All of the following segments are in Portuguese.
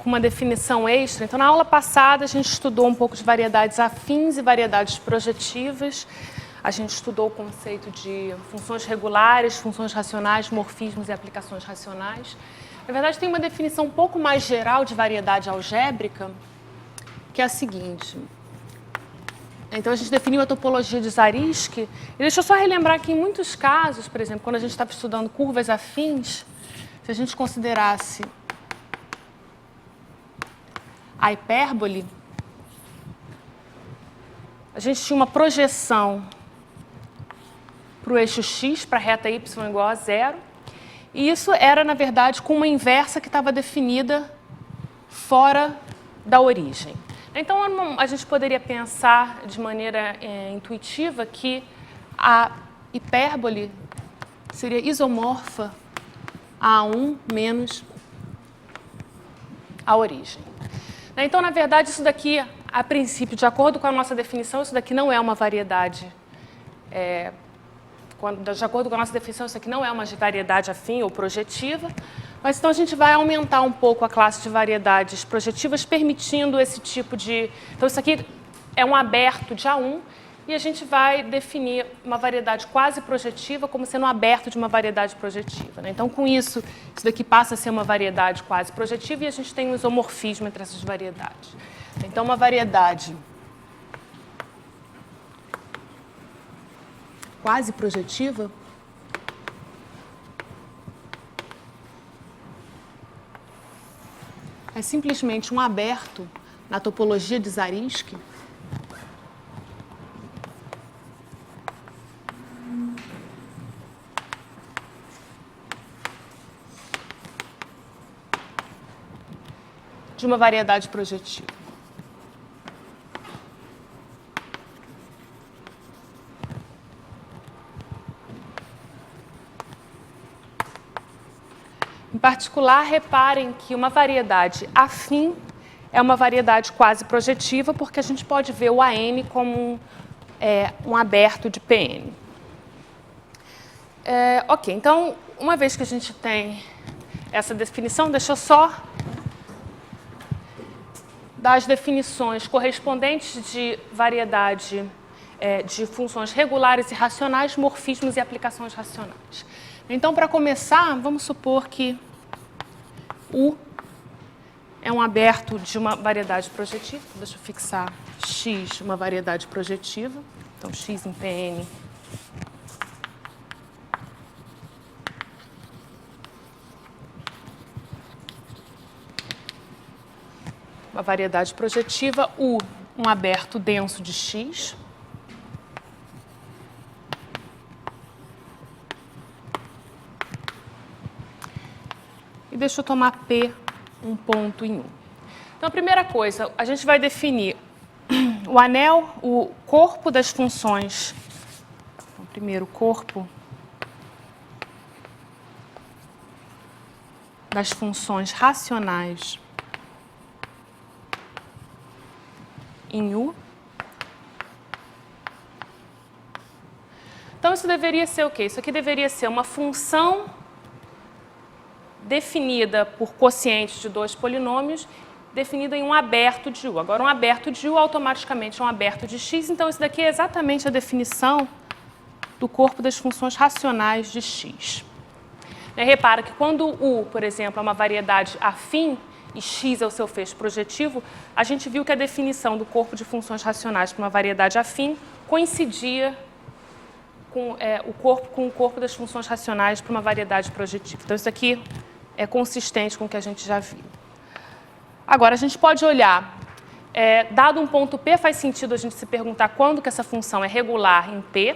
com uma definição extra. Então, na aula passada, a gente estudou um pouco de variedades afins e variedades projetivas. A gente estudou o conceito de funções regulares, funções racionais, morfismos e aplicações racionais. Na verdade, tem uma definição um pouco mais geral de variedade algébrica, que é a seguinte. Então, a gente definiu a topologia de Zariski. E deixa eu só relembrar que, em muitos casos, por exemplo, quando a gente estava estudando curvas afins, se a gente considerasse a hipérbole, a gente tinha uma projeção para o eixo x, para a reta y igual a zero, e isso era, na verdade, com uma inversa que estava definida fora da origem. Então, a gente poderia pensar de maneira intuitiva que a hipérbole seria isomorfa a A1 menos a origem. Então, na verdade, isso daqui, a princípio, de acordo com a nossa definição, isso daqui não é uma variedade. De acordo com a nossa definição, isso aqui não é uma variedade afim ou projetiva. Mas então a gente vai aumentar um pouco a classe de variedades projetivas, permitindo esse tipo de... Então, isso aqui é um aberto de A1, e a gente vai definir uma variedade quase projetiva como sendo um aberto de uma variedade projetiva. Então, com isso, isso daqui passa a ser uma variedade quase projetiva e a gente tem um isomorfismo entre essas variedades. Então, uma variedade quase projetiva é simplesmente um aberto na topologia de Zariski de uma variedade projetiva. Em particular, reparem que uma variedade afim é uma variedade quase projetiva, porque a gente pode ver o AN como um aberto de PN. Ok, então, uma vez que a gente tem essa definição, deixa eu só dar as definições correspondentes de variedade de funções regulares e racionais, morfismos e aplicações racionais. Então, para começar, vamos supor que U é um aberto de uma variedade projetiva. Deixa eu fixar X, uma variedade projetiva. Então, X em Pn uma variedade projetiva, U, um aberto denso de X. E deixa eu tomar P um ponto em U. Então, a primeira coisa, a gente vai definir o anel, o corpo das funções. Então, primeiro, o corpo das funções racionais em U. Então, isso deveria ser o quê? Isso aqui deveria ser uma função definida por quocientes de dois polinômios, definida em um aberto de U. Agora, um aberto de U automaticamente é um aberto de X, então isso daqui é exatamente a definição do corpo das funções racionais de X. Repara que quando U, por exemplo, é uma variedade afim, e X é o seu feixe projetivo, a gente viu que a definição do corpo de funções racionais para uma variedade afim coincidia com o corpo das funções racionais para uma variedade projetiva. Então, isso aqui é consistente com o que a gente já viu. Agora, a gente pode olhar, dado um ponto P, faz sentido a gente se perguntar quando que essa função é regular em P.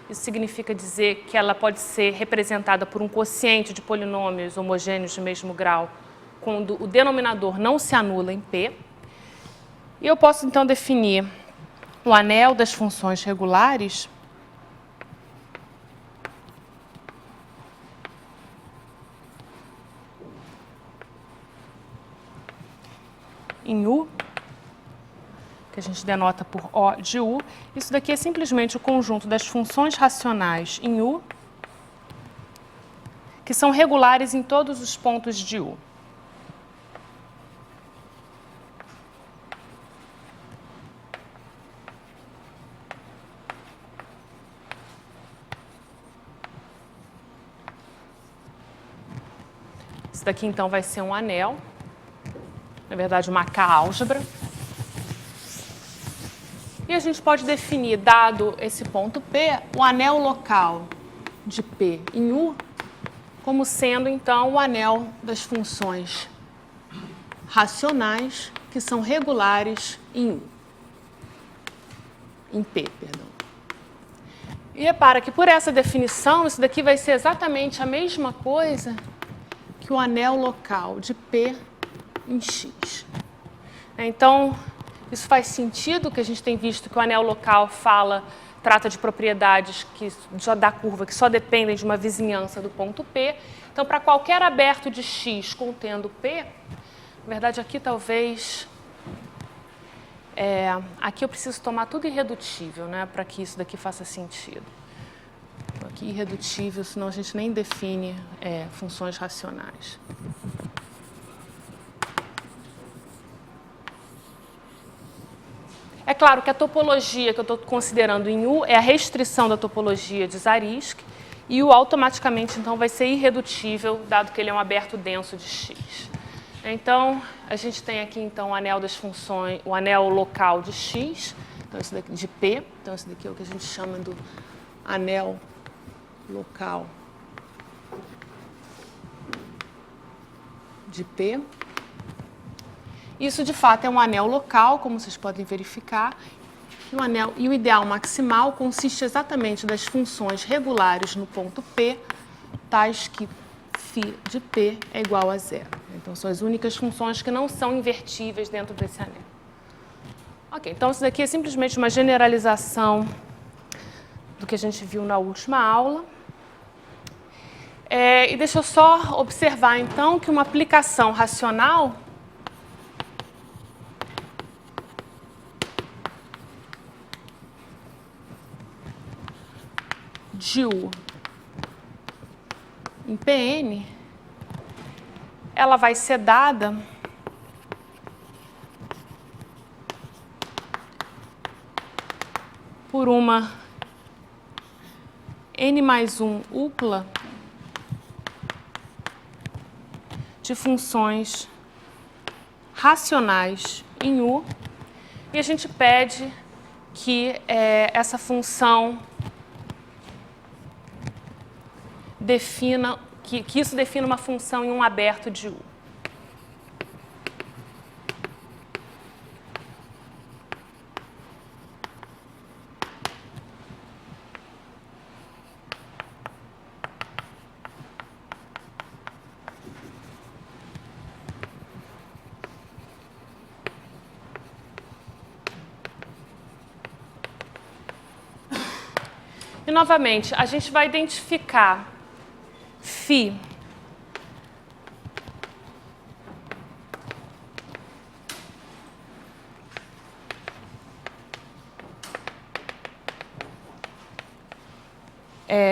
Isso significa dizer que ela pode ser representada por um quociente de polinômios homogêneos de mesmo grau, quando o denominador não se anula em P. E eu posso, então, definir o anel das funções regulares em U, que a gente denota por O de U. Isso daqui é simplesmente o conjunto das funções racionais em U, que são regulares em todos os pontos de U. Isso daqui, então, vai ser um anel. Na verdade, uma K-álgebra. E a gente pode definir, dado esse ponto P, o anel local de P em U como sendo, então, o anel das funções racionais que são regulares em U. Em P, perdão. E repara que, por essa definição, isso daqui vai ser exatamente a mesma coisa que o anel local de P em X. Então, isso faz sentido, que a gente tem visto que o anel local trata de propriedades da curva que só dependem de uma vizinhança do ponto P. Então, para qualquer aberto de X contendo P, na verdade, aqui talvez... aqui eu preciso tomar tudo irredutível, né, para que isso daqui faça sentido. Aqui irredutível, senão a gente nem define funções racionais. É claro que a topologia que eu estou considerando em U é a restrição da topologia de Zariski, e U automaticamente, então, vai ser irredutível, dado que ele é um aberto denso de X. Então, a gente tem aqui, então, o anel das funções, o anel local de X, então, esse daqui de P, então, esse daqui é o que a gente chama do anel local de P. Isso, de fato, é um anel local, como vocês podem verificar, e o ideal maximal consiste exatamente das funções regulares no ponto P, tais que φ de P é igual a zero. Então, são as únicas funções que não são invertíveis dentro desse anel. Ok, então isso daqui é simplesmente uma generalização do que a gente viu na última aula. E deixa eu só observar, então, que uma aplicação racional de U em Pn, ela vai ser dada por uma N mais 1 upla de funções racionais em U, e a gente pede que essa função que isso defina uma função em um aberto de U. E, novamente, a gente vai identificar φ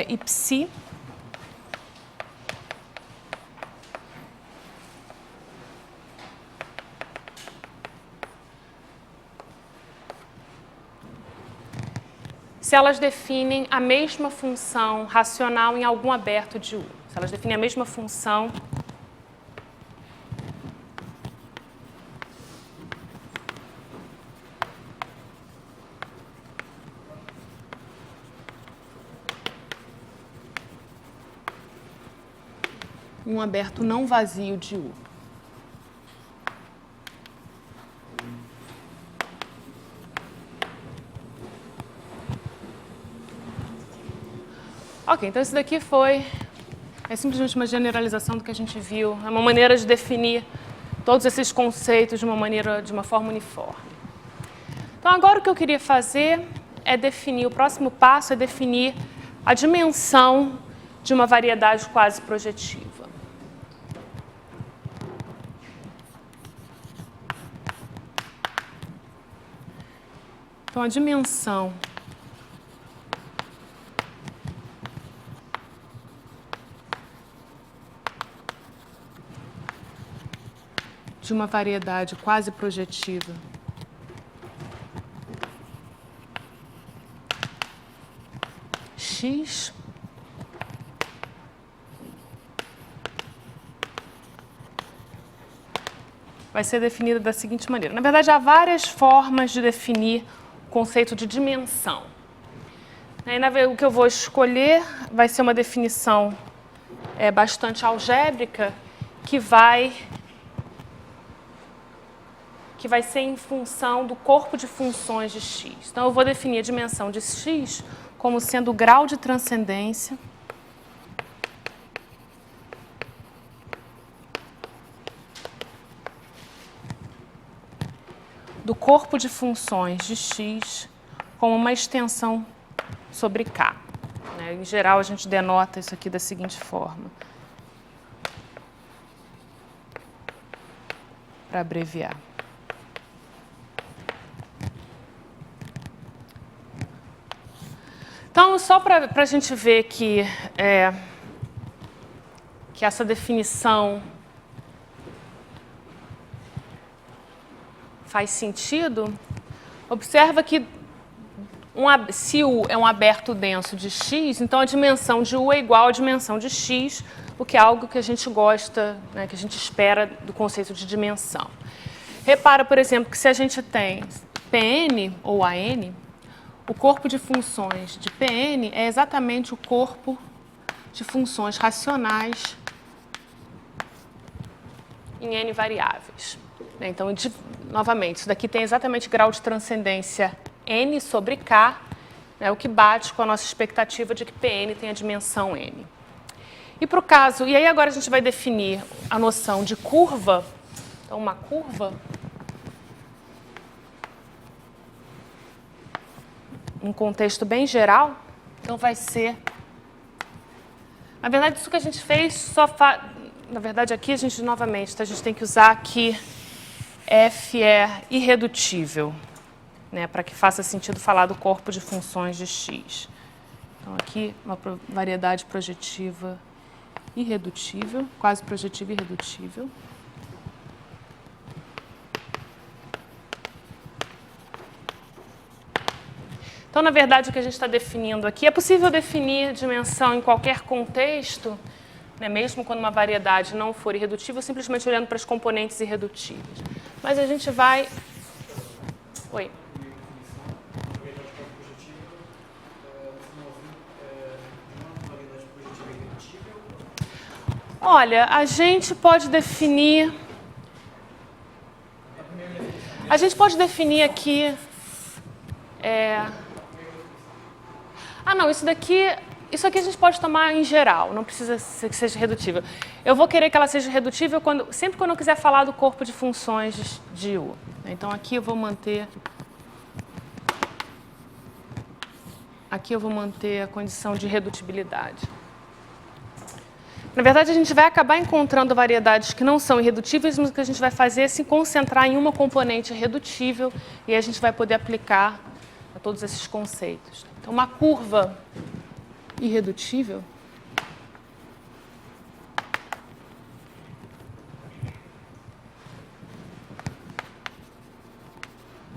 e psi se elas definem a mesma função racional em algum aberto de U. Se elas definem a mesma função em um aberto não vazio de U. Ok, então isso daqui é simplesmente uma generalização do que a gente viu, é uma maneira de definir todos esses conceitos de uma forma uniforme. Então, agora o que eu queria fazer é definir, o próximo passo é definir a dimensão de uma variedade quase projetiva. Então, a dimensão de uma variedade quase projetiva X vai ser definida da seguinte maneira. Na verdade, há várias formas de definir o conceito de dimensão. O que eu vou escolher vai ser uma definição bastante algébrica que vai ser em função do corpo de funções de x. Então, eu vou definir a dimensão de x como sendo o grau de transcendência do corpo de funções de x como uma extensão sobre K. Em geral, a gente denota isso aqui da seguinte forma, para abreviar. Então, só para a gente ver que essa definição faz sentido, observa que se U é um aberto denso de x, então a dimensão de U é igual à dimensão de x, o que é algo que a gente gosta, que a gente espera do conceito de dimensão. Repara, por exemplo, que se a gente tem Pn ou AN, o corpo de funções de Pn é exatamente o corpo de funções racionais em n variáveis. Então, novamente, isso daqui tem exatamente grau de transcendência n sobre k, o que bate com a nossa expectativa de que Pn tem a dimensão n. E para o caso, e aí agora a gente vai definir a noção de curva. Então, uma curva, um contexto bem geral, então vai ser... Na verdade, isso que a gente fez na verdade, aqui a gente, novamente, a gente tem que usar que f é irredutível, para que faça sentido falar do corpo de funções de x. Então, aqui, uma variedade projetiva irredutível, quase projetiva irredutível. Então, na verdade, o que a gente está definindo aqui, é possível definir dimensão em qualquer contexto, mesmo quando uma variedade não for irredutível, simplesmente olhando para as componentes irredutíveis. Mas a gente vai... Oi. Olha, a gente pode definir aqui... não, isso aqui a gente pode tomar em geral, não precisa que seja redutível. Eu vou querer que ela seja redutível sempre quando eu quiser falar do corpo de funções de U. Então, aqui eu vou manter a condição de redutibilidade. Na verdade, a gente vai acabar encontrando variedades que não são irredutíveis, mas o que a gente vai fazer é se concentrar em uma componente redutível e aí a gente vai poder aplicar a todos esses conceitos. Então, uma curva irredutível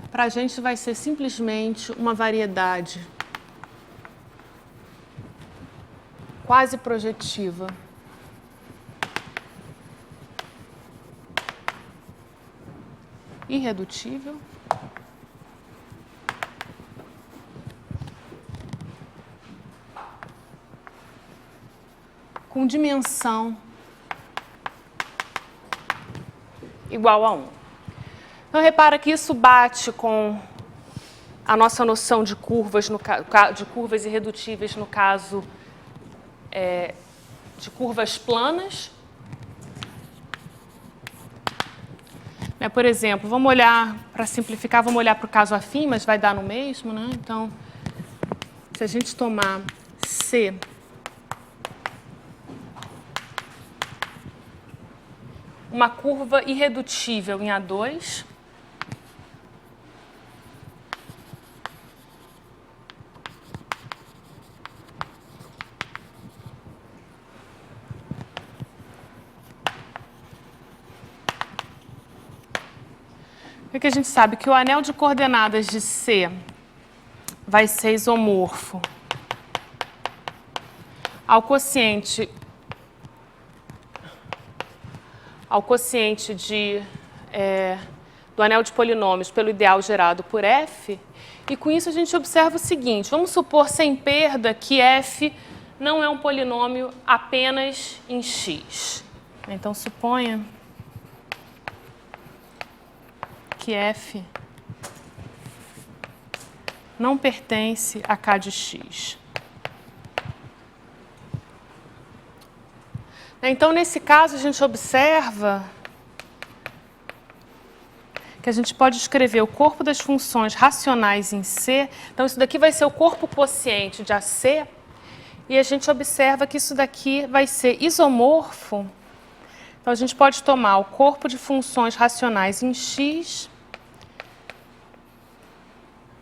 para a gente vai ser simplesmente uma variedade quase projetiva irredutível com dimensão igual a 1. Então, repara que isso bate com a nossa noção de curvas, de curvas irredutíveis no caso de curvas planas. Por exemplo, vamos olhar, para simplificar, vamos olhar para o caso afim, mas vai dar no mesmo, Então, se a gente tomar C uma curva irredutível em A2, o que a gente sabe? Que o anel de coordenadas de C vai ser isomorfo ao quociente de do anel de polinômios pelo ideal gerado por f, e com isso a gente observa o seguinte, vamos supor sem perda que f não é um polinômio apenas em x. Então, suponha que f não pertence a k de x. Então, nesse caso, a gente observa que a gente pode escrever o corpo das funções racionais em C. Então, isso daqui vai ser o corpo quociente de AC. E a gente observa que isso daqui vai ser isomorfo. Então, a gente pode tomar o corpo de funções racionais em X,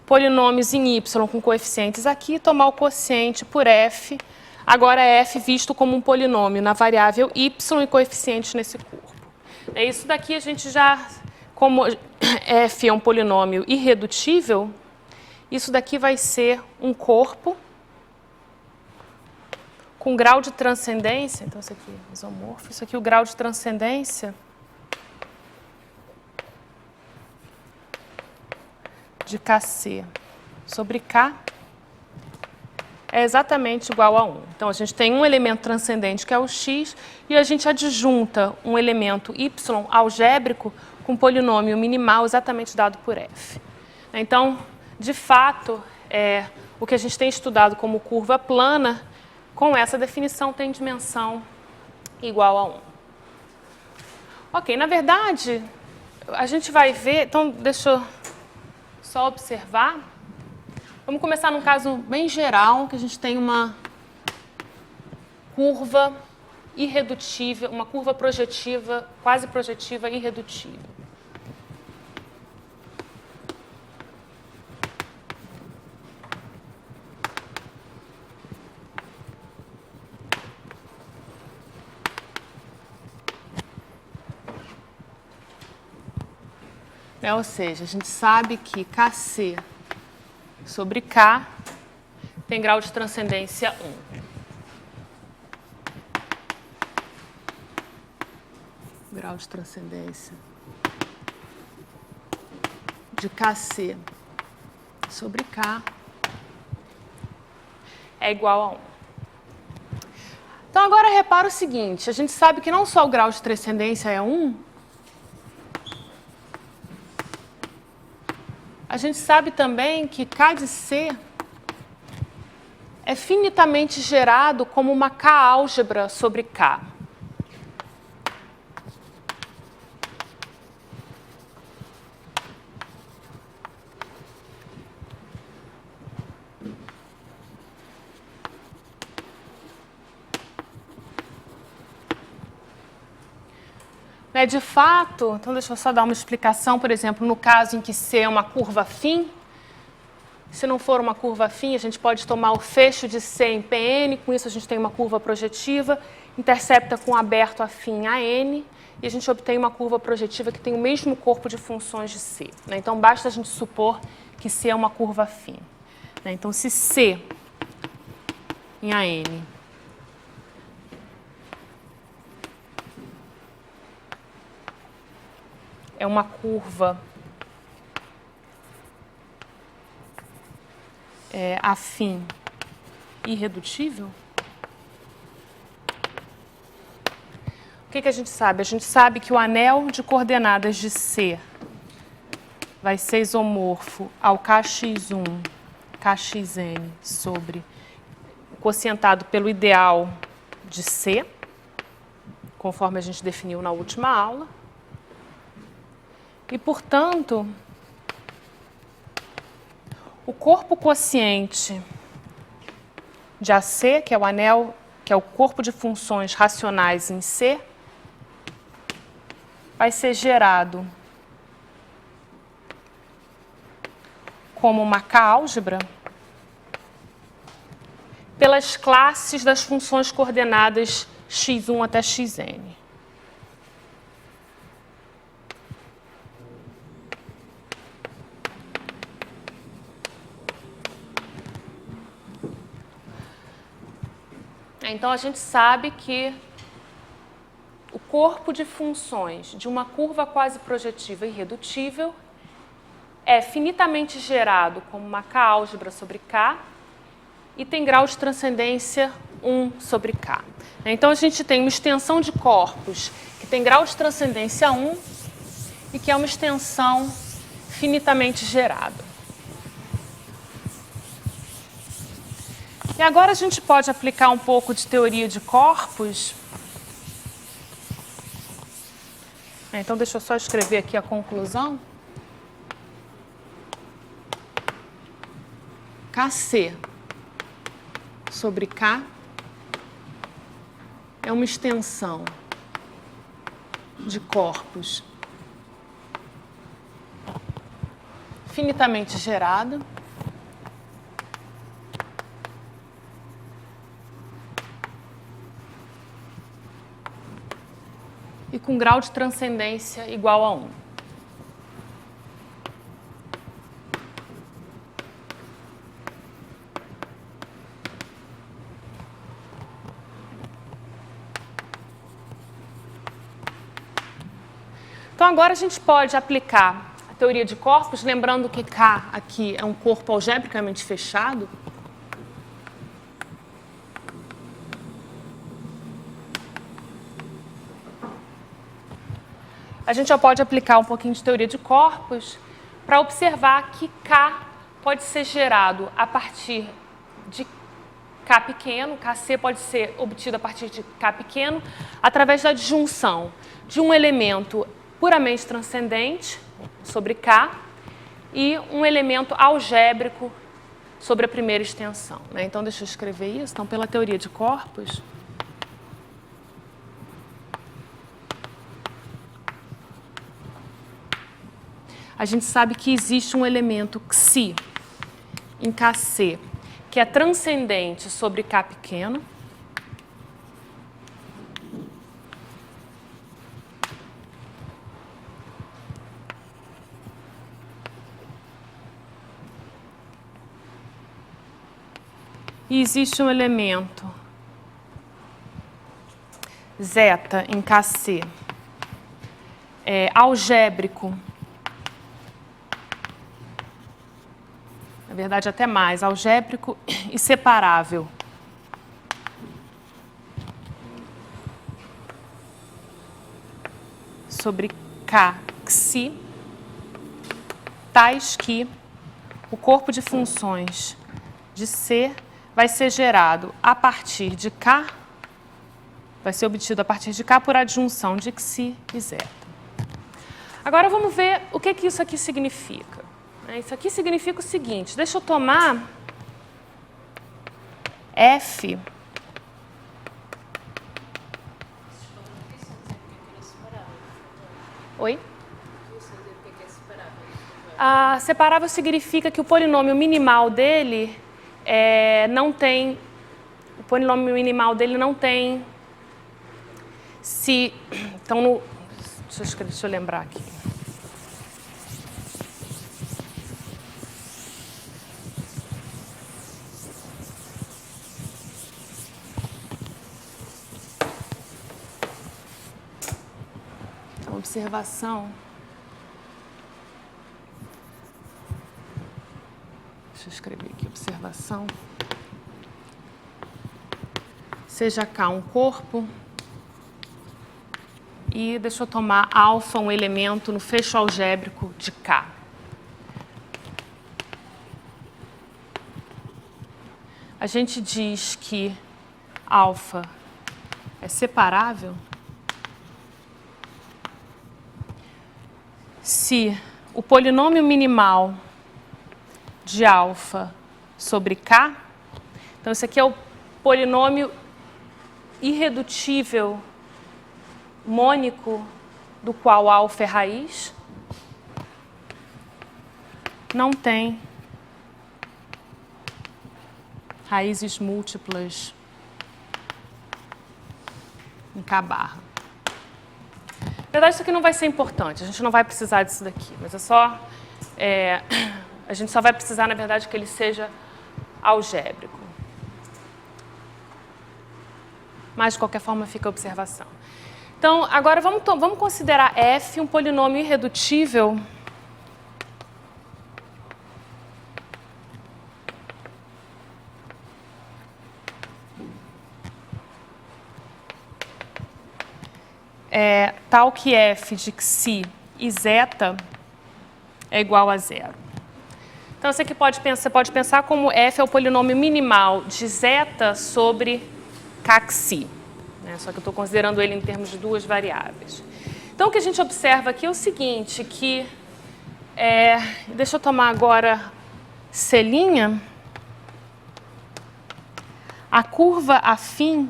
polinômios em Y com coeficientes aqui, tomar o quociente por F. Agora, F visto como um polinômio na variável Y e coeficientes nesse corpo. Isso daqui a gente já, como F é um polinômio irredutível, isso daqui vai ser um corpo com grau de transcendência, então isso aqui é isomorfo, isso aqui é o grau de transcendência de Kc sobre K é exatamente igual a 1. Então, a gente tem um elemento transcendente que é o x e a gente adjunta um elemento y algébrico com um polinômio minimal exatamente dado por f. Então, de fato, o que a gente tem estudado como curva plana, com essa definição, tem dimensão igual a 1. Ok, na verdade, a gente vai ver... Então, deixa eu só observar. Vamos começar num caso bem geral, que a gente tem uma curva irredutível, uma curva projetiva, quase projetiva irredutível. Ou seja, a gente sabe que Kc sobre K tem grau de transcendência 1. Grau de transcendência de Kc sobre K é igual a 1. Então, agora repara o seguinte, a gente sabe que não só o grau de transcendência é 1, a gente sabe também que K de C é finitamente gerado como uma K-álgebra sobre K. De fato, então deixa eu só dar uma explicação, por exemplo, no caso em que C é uma curva afim, se não for uma curva afim, a gente pode tomar o fecho de C em Pn, com isso a gente tem uma curva projetiva, intercepta com aberto afim a N, e a gente obtém uma curva projetiva que tem o mesmo corpo de funções de C. Então, basta a gente supor que C é uma curva afim. Então, se C em AN é uma curva afim irredutível, o que a gente sabe? A gente sabe que o anel de coordenadas de C vai ser isomorfo ao Kx1, Kxn sobre quocientado pelo ideal de C, conforme a gente definiu na última aula. E, portanto, o corpo quociente de AC, que é o anel, que é o corpo de funções racionais em C, vai ser gerado como uma K-álgebra pelas classes das funções coordenadas x1 até xn. Então, a gente sabe que corpo de funções de uma curva quase projetiva irredutível é finitamente gerado como uma K-álgebra sobre K e tem grau de transcendência 1 sobre K. Então, a gente tem uma extensão de corpos que tem grau de transcendência 1 e que é uma extensão finitamente gerada. E agora a gente pode aplicar um pouco de teoria de corpos. Então, deixa eu só escrever aqui a conclusão. Kc sobre K é uma extensão de corpos finitamente gerada e com grau de transcendência igual a 1. Então, agora a gente pode aplicar a teoria de corpos, lembrando que K aqui é um corpo algebricamente fechado. A gente já pode aplicar um pouquinho de teoria de corpos para observar que K pode ser gerado a partir de K pequeno, Kc pode ser obtido a partir de K pequeno, através da disjunção de um elemento puramente transcendente sobre K e um elemento algébrico sobre a primeira extensão. Então, deixa eu escrever isso. Então, pela teoria de corpos, a gente sabe que existe um elemento Xi em Kc que é transcendente sobre K pequeno. E existe um elemento zeta em Kc algébrico, na verdade até mais, algébrico e separável sobre K Xi, tais que o corpo de funções de C vai ser gerado a partir de K, vai ser obtido a partir de K por adjunção de Xi e zeta. Agora vamos ver o que isso aqui significa. Isso aqui significa o seguinte, deixa eu tomar F. Oi? Separável significa que o polinômio minimal dele não tem, o polinômio minimal dele não tem, se, então, deixa eu lembrar aqui. Então, observação. Deixa eu escrever aqui, observação. Seja K um corpo. E deixa eu tomar alfa um elemento no fecho algébrico de K. A gente diz que alfa é separável se o polinômio minimal de alfa sobre K, então esse aqui é o polinômio irredutível mônico do qual alfa é raiz, não tem raízes múltiplas em K barra. Na verdade, isso aqui não vai ser importante, a gente não vai precisar disso daqui, mas é só... a gente só vai precisar, na verdade, que ele seja algébrico. Mas, de qualquer forma, fica a observação. Então, agora vamos considerar f um polinômio irredutível tal que f de xi e zeta é igual a zero. Então, você pode pensar como f é o polinômio minimal de zeta sobre kxi. Só que eu estou considerando ele em termos de duas variáveis. Então, o que a gente observa aqui é o seguinte, que... deixa eu tomar agora C'. A curva afim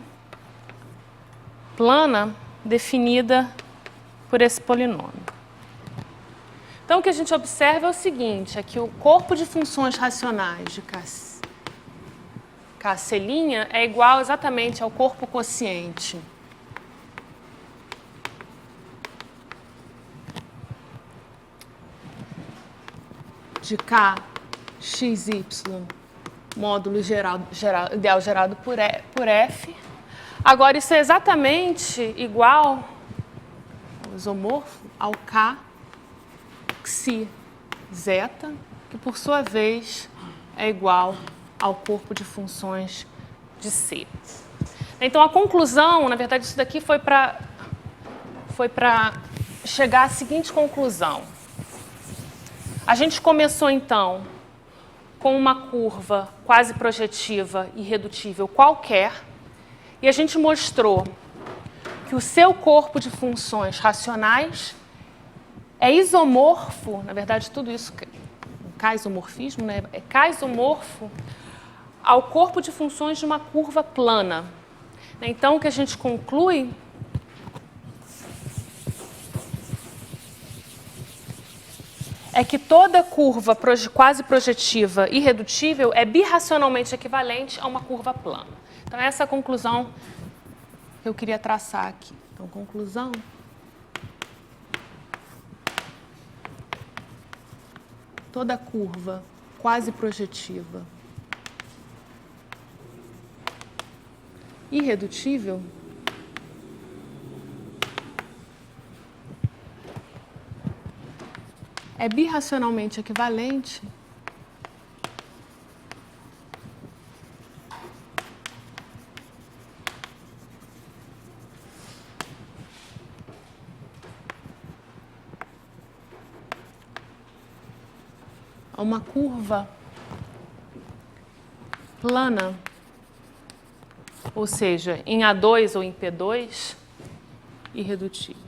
plana definida por esse polinômio. Então, o que a gente observa é o seguinte, é que o corpo de funções racionais de Kc' é igual exatamente ao corpo quociente de Kxy módulo ideal gerado por F. Agora, isso é exatamente igual, isomorfo, ao Kxi zeta, que por sua vez é igual ao corpo de funções de C. Então, a conclusão, na verdade, isso daqui foi para chegar à seguinte conclusão. A gente começou, então, com uma curva quase projetiva irredutível qualquer, e a gente mostrou que o seu corpo de funções racionais é isomorfo, na verdade, tudo isso é k-isomorfismo, né? É k-isomorfo ao corpo de funções de uma curva plana. Então, o que a gente conclui é que toda curva quase projetiva irredutível é birracionalmente equivalente a uma curva plana. Então, essa é a conclusão que eu queria traçar aqui. Então, conclusão. Toda curva quase projetiva irredutível é birracionalmente equivalente a uma curva plana, ou seja, em A2 ou em P2, irredutível.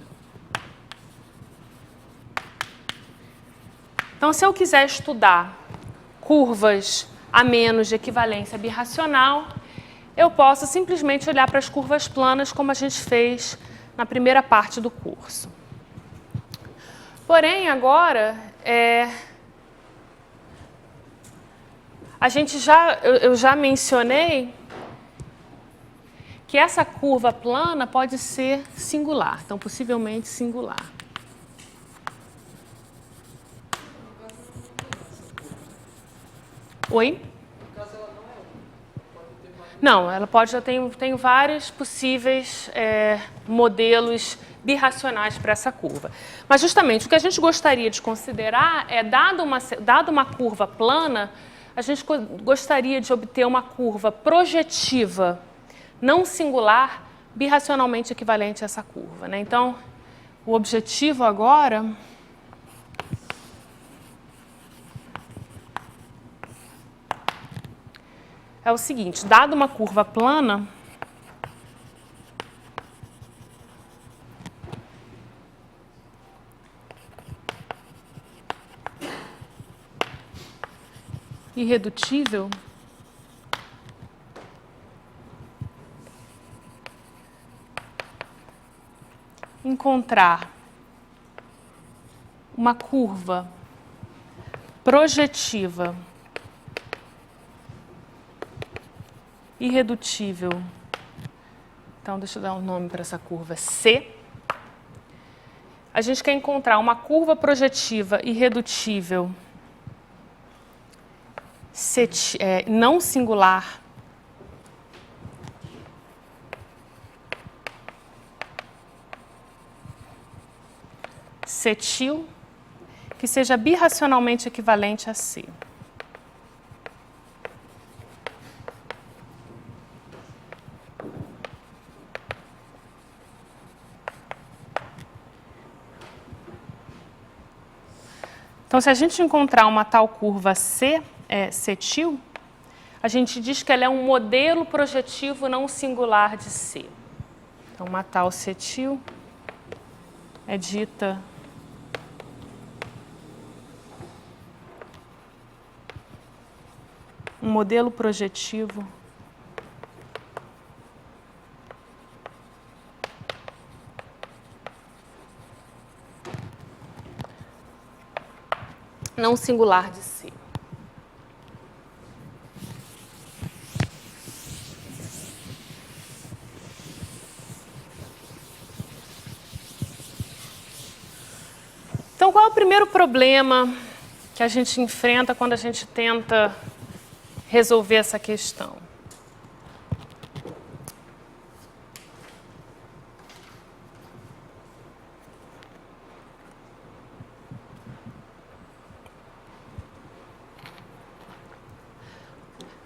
Então, se eu quiser estudar curvas a menos de equivalência birracional, eu posso simplesmente olhar para as curvas planas, como a gente fez na primeira parte do curso. Porém, agora, eu já mencionei que essa curva plana pode ser singular, então possivelmente singular. Oi? Não, ela pode, eu tenho vários possíveis modelos birracionais para essa curva. Mas justamente o que a gente gostaria de considerar é, dada uma curva plana, a gente gostaria de obter uma curva projetiva não singular, birracionalmente equivalente a essa curva, né? Então, o objetivo agora é o seguinte, dada uma curva plana, irredutível, encontrar uma curva projetiva irredutível. Então, deixa eu dar um nome para essa curva, C. A gente quer encontrar uma curva projetiva irredutível não singular cetil que seja birracionalmente equivalente a C. Então, se a gente encontrar uma tal curva C, cetil, a gente diz que ela é um modelo projetivo não singular de C. Então, uma tal cetil é dita um modelo projetivo não singular de C. Então, qual é o primeiro problema que a gente enfrenta quando a gente tenta resolver essa questão?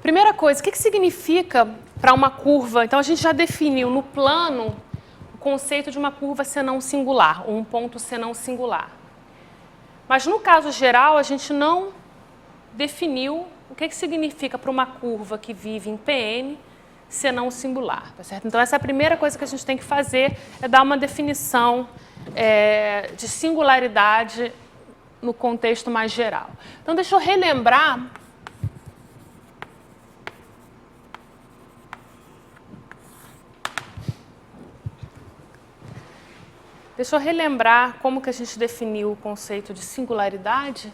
Primeira coisa, o que significa para uma curva? Então, a gente já definiu no plano o conceito de uma curva senão singular, ou um ponto senão singular. Mas, no caso geral, a gente não definiu o que significa para uma curva que vive em Pn senão singular. Tá certo? Então, essa é a primeira coisa que a gente tem que fazer, é dar uma definição de singularidade no contexto mais geral. Então, deixa eu relembrar como que a gente definiu o conceito de singularidade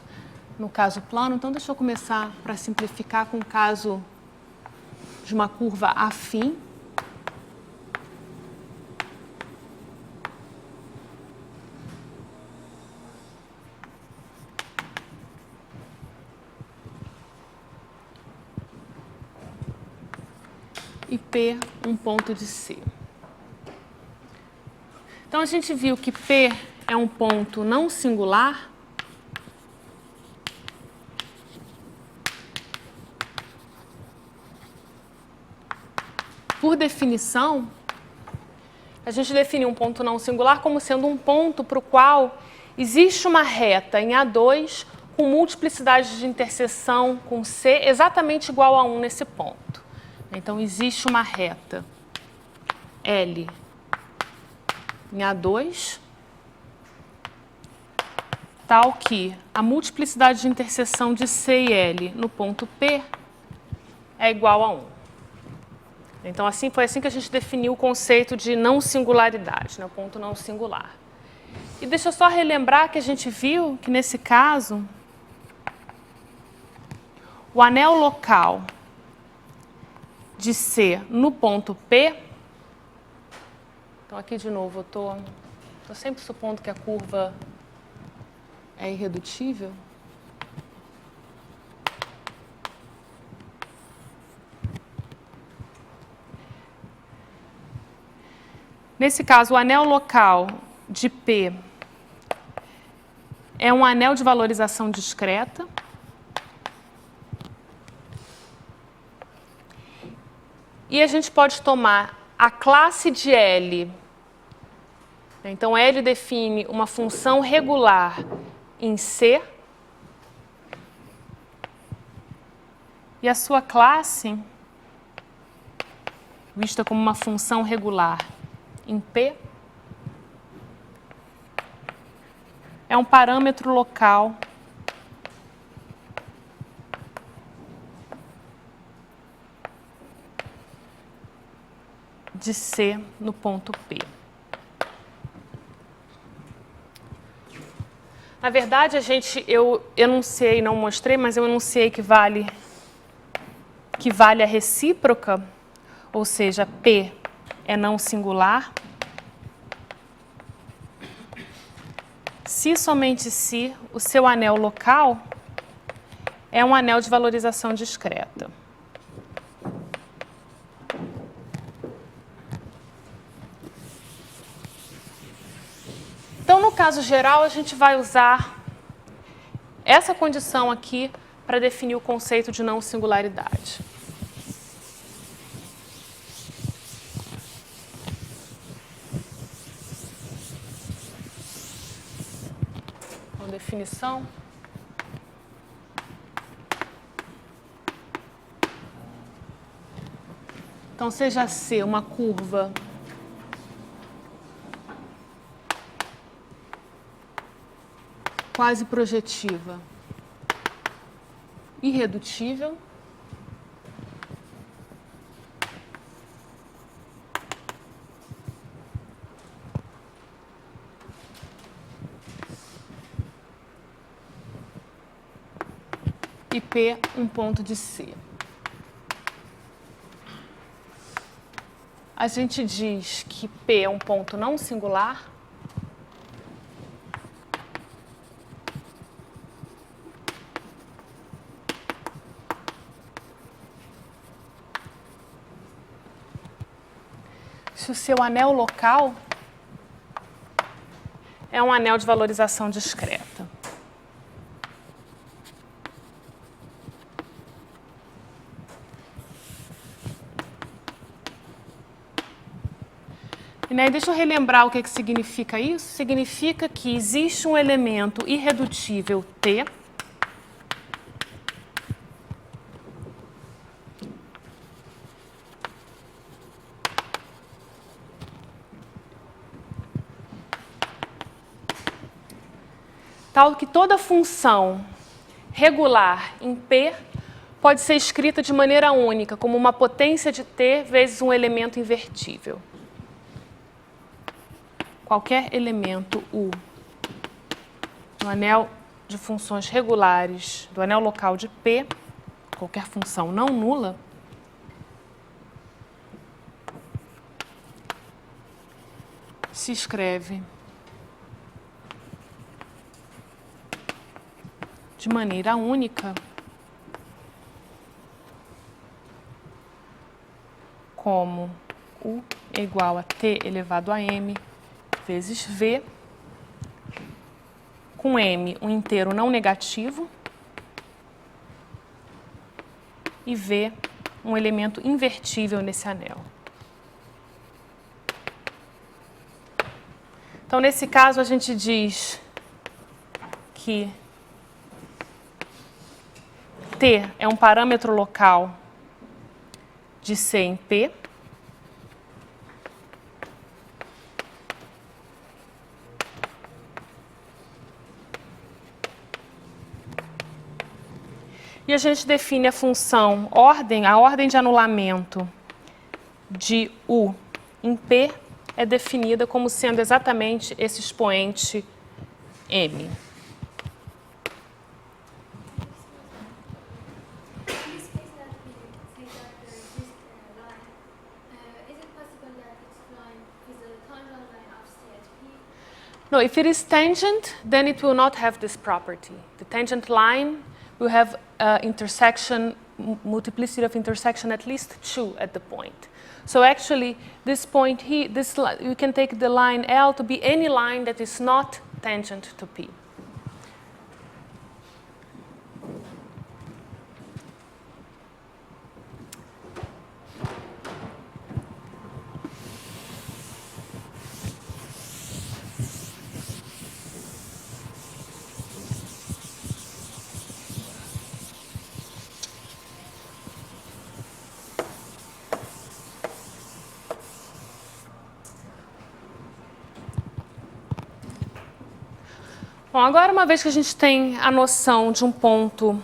no caso plano. Então, deixa eu começar, para simplificar, com o caso de uma curva afim. E P, um ponto de C. Então, a gente viu que P é um ponto não singular. Por definição, a gente define um ponto não singular como sendo um ponto para o qual existe uma reta em A2 com multiplicidade de interseção com C exatamente igual a 1 nesse ponto. Então, existe uma reta L em A2, tal que a multiplicidade de interseção de C e L no ponto P é igual a 1. Então, foi assim que a gente definiu o conceito de não singularidade, né, o ponto não singular. E deixa eu só relembrar que a gente viu que, nesse caso, o anel local de C no ponto P. Então, aqui de novo, eu estou sempre supondo que a curva é irredutível. Nesse caso, o anel local de P é um anel de valorização discreta. E a gente pode tomar a classe de L. Então, L define uma função regular em C. E a sua classe, vista como uma função regular em P, é um parâmetro local de C no ponto P. Na verdade, eu enunciei, não mostrei, mas eu enunciei que vale a recíproca, ou seja, P é não singular, se somente se o seu anel local é um anel de valorização discreta. Então, no caso geral, a gente vai usar essa condição aqui para definir o conceito de não singularidade. Então, definição. Então, seja C uma curva quase projetiva, irredutível, e P um ponto de C. A gente diz que P é um ponto não singular se o seu anel local é um anel de valorização discreta. E, deixa eu relembrar o que significa isso. Significa que existe um elemento irredutível T tal que toda função regular em P pode ser escrita de maneira única, como uma potência de T vezes um elemento invertível. Qualquer elemento U no anel de funções regulares do anel local de P, qualquer função não nula, se escreve de maneira única como U é igual a T elevado a M vezes V, com M um inteiro não negativo e V um elemento invertível nesse anel. Então, nesse caso, a gente diz que T é um parâmetro local de C em P. E a gente define a função ordem, a ordem de anulamento de U em P é definida como sendo exatamente esse expoente M. No, if it is tangent, then it will not have this property. The tangent line will have intersection, multiplicity of intersection at least 2 at the point. So actually, this point here, you can take the line L to be any line that is not tangent to P. Bom, agora, uma vez que a gente tem a noção de um ponto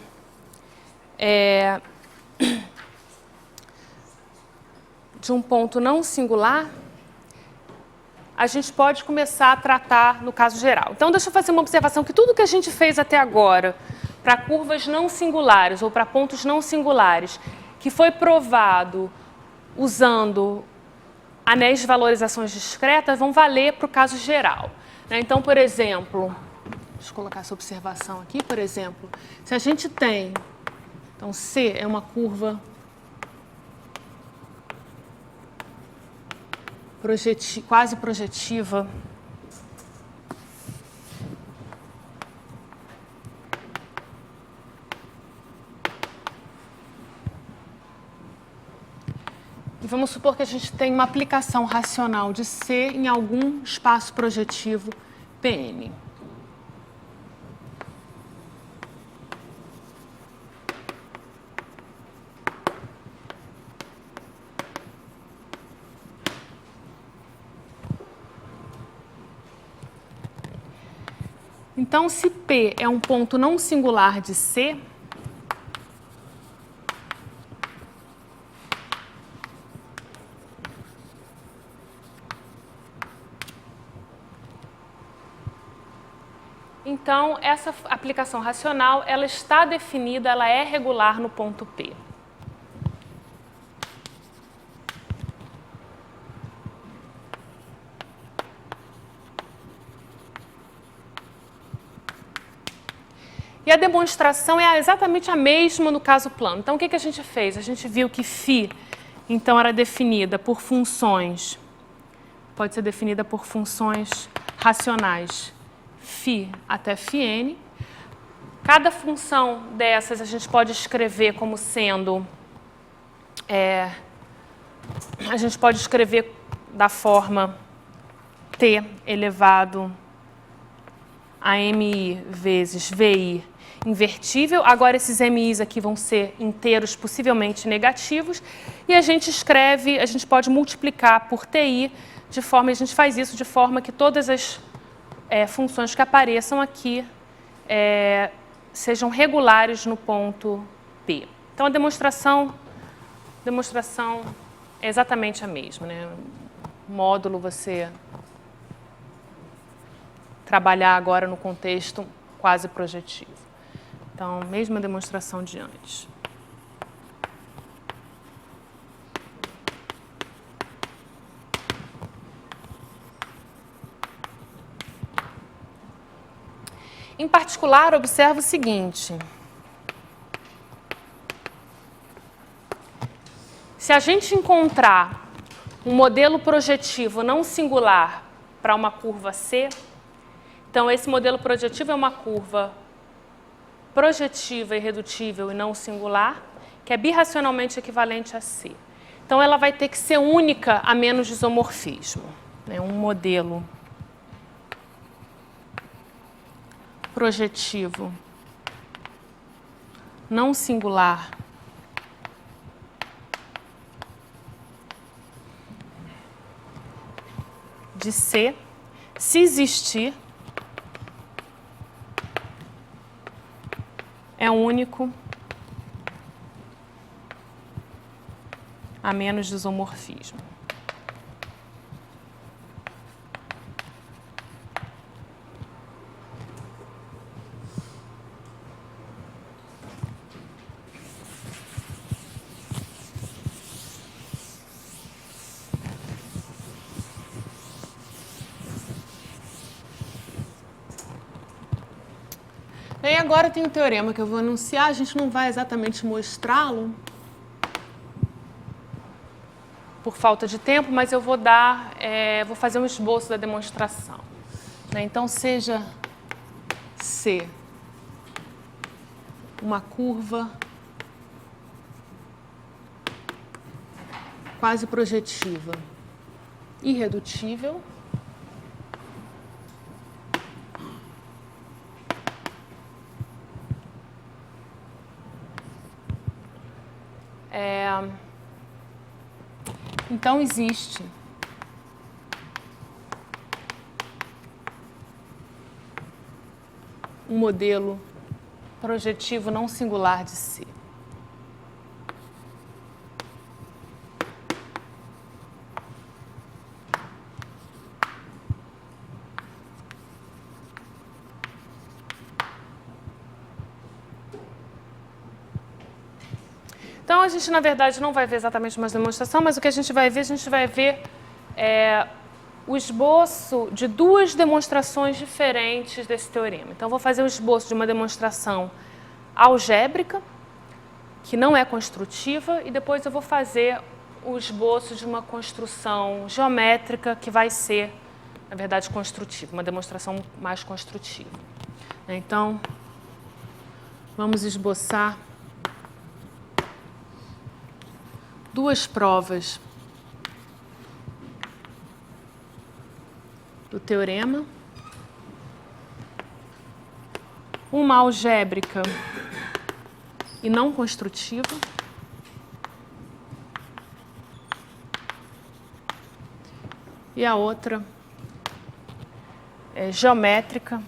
não singular, a gente pode começar a tratar no caso geral. Então, deixa eu fazer uma observação, que tudo que a gente fez até agora para curvas não singulares ou para pontos não singulares, que foi provado usando anéis de valorizações discretas, vão valer para o caso geral. Então, por exemplo, deixa eu colocar essa observação aqui, por exemplo, se a gente tem, então C é uma curva quase projetiva vamos supor que a gente tem uma aplicação racional de C em algum espaço projetivo Pn. Então, se P é um ponto não singular de C, então essa aplicação racional, ela está definida, ela é regular no ponto P. E a demonstração é exatamente a mesma no caso plano. Então, o que a gente fez? A gente viu que φ, então, era definida por funções, pode ser definida por funções racionais, φ até φn. Cada função dessas a gente pode escrever como sendo, a gente pode escrever da forma t elevado a mi vezes vi invertível. Agora, esses mi's aqui vão ser inteiros possivelmente negativos. E a gente escreve, a gente pode multiplicar por ti, de forma, a gente faz isso de forma que todas as funções que apareçam aqui sejam regulares no ponto P. Então, a demonstração é exatamente a mesma, né? Módulo você trabalhar agora no contexto quase projetivo. Então, mesma demonstração de antes. Em particular, observa o seguinte. Se a gente encontrar um modelo projetivo não singular para uma curva C, então esse modelo projetivo é uma curva projetiva, irredutível e não singular, que é birracionalmente equivalente a C. Então, ela vai ter que ser única a menos isomorfismo. Né? Um modelo projetivo não singular de C, se existir, é único a menos isomorfismo. E agora tem um teorema que eu vou anunciar, a gente não vai exatamente mostrá-lo por falta de tempo, mas eu vou vou fazer um esboço da demonstração. Então, seja C uma curva quase projetiva irredutível, então existe um modelo projetivo não singular de C. Então, a gente, na verdade, não vai ver exatamente uma demonstração, mas o que a gente vai ver o esboço de duas demonstrações diferentes desse teorema. Então, vou fazer o esboço de uma demonstração algébrica, que não é construtiva, e depois eu vou fazer o esboço de uma construção geométrica que vai ser, na verdade, construtiva, uma demonstração mais construtiva. Então, vamos esboçar duas provas do teorema. Uma algébrica e não construtiva. E a outra é geométrica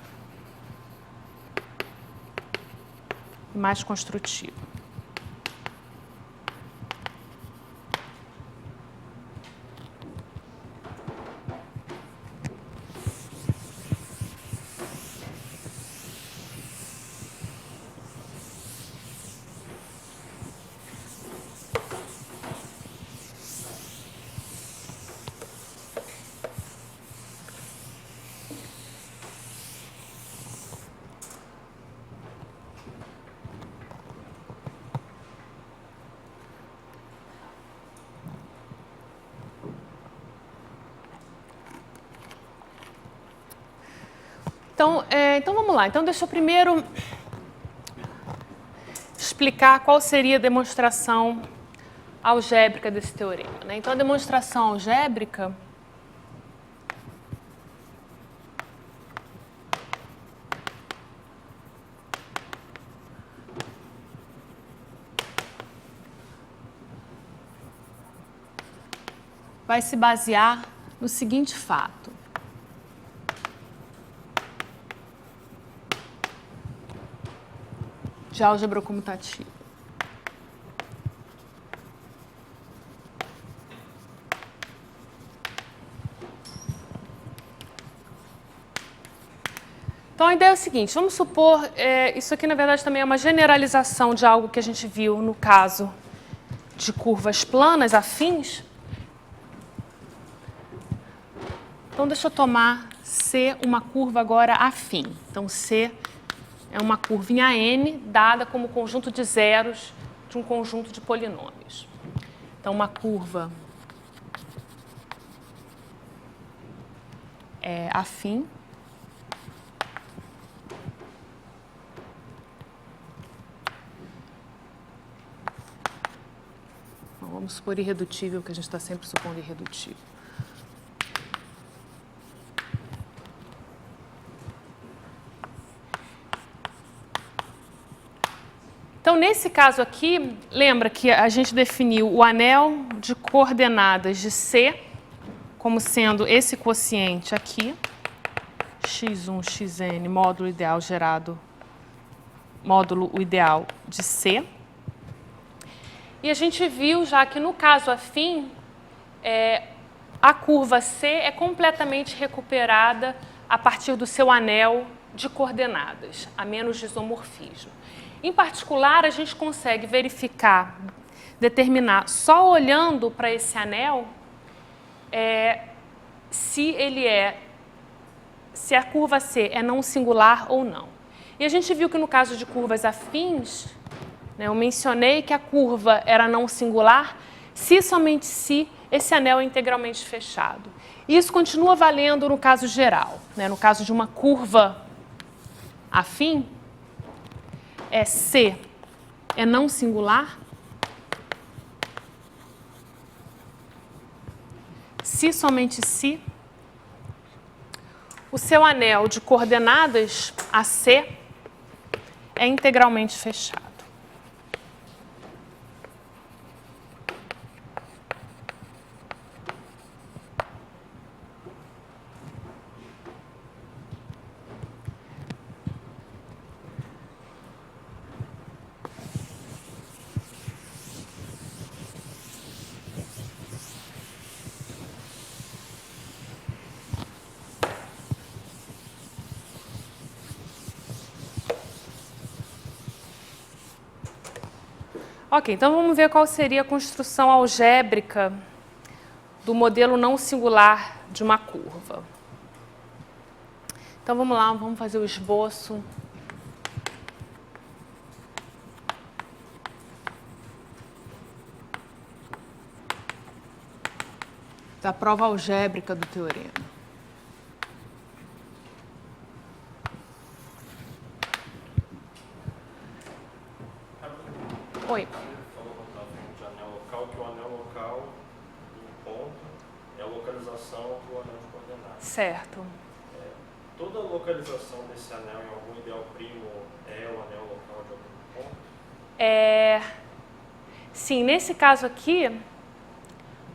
e mais construtiva. Então vamos lá. Então deixa eu primeiro explicar qual seria a demonstração algébrica desse teorema, né? Então a demonstração algébrica vai se basear no seguinte fato. De álgebra comutativa. Então a ideia é o seguinte, vamos supor, isso aqui na verdade também é uma generalização de algo que a gente viu no caso de curvas planas afins. Então deixa eu tomar C uma curva agora afim. Então C é uma curvinha n dada como conjunto de zeros de um conjunto de polinômios. Então, uma curva é afim. Bom, vamos supor irredutível, que a gente está sempre supondo irredutível. Então, nesse caso aqui, lembra que a gente definiu o anel de coordenadas de C como sendo esse quociente aqui, x1, xn, módulo ideal gerado, módulo ideal de C. E a gente viu já que no caso afim, a curva C é completamente recuperada a partir do seu anel de coordenadas, a menos isomorfismo. Em particular, a gente consegue verificar, determinar, só olhando para esse anel, se a curva C é não singular ou não. E a gente viu que no caso de curvas afins, né, eu mencionei que a curva era não singular se somente se esse anel é integralmente fechado. E isso continua valendo no caso geral, né, no caso de uma curva afim, C é não singular se somente se o seu anel de coordenadas AC é integralmente fechado. Ok, então vamos ver qual seria a construção algébrica do modelo não singular de uma curva. Então vamos lá, vamos fazer o esboço. Da prova algébrica do teorema. Oi. Falou quando estava falando de anel local, que o anel local do ponto é a localização do anel de coordenadas. coordenada. Certo. Toda localização desse anel em algum ideal primo é o anel local de algum ponto? Sim, nesse caso aqui,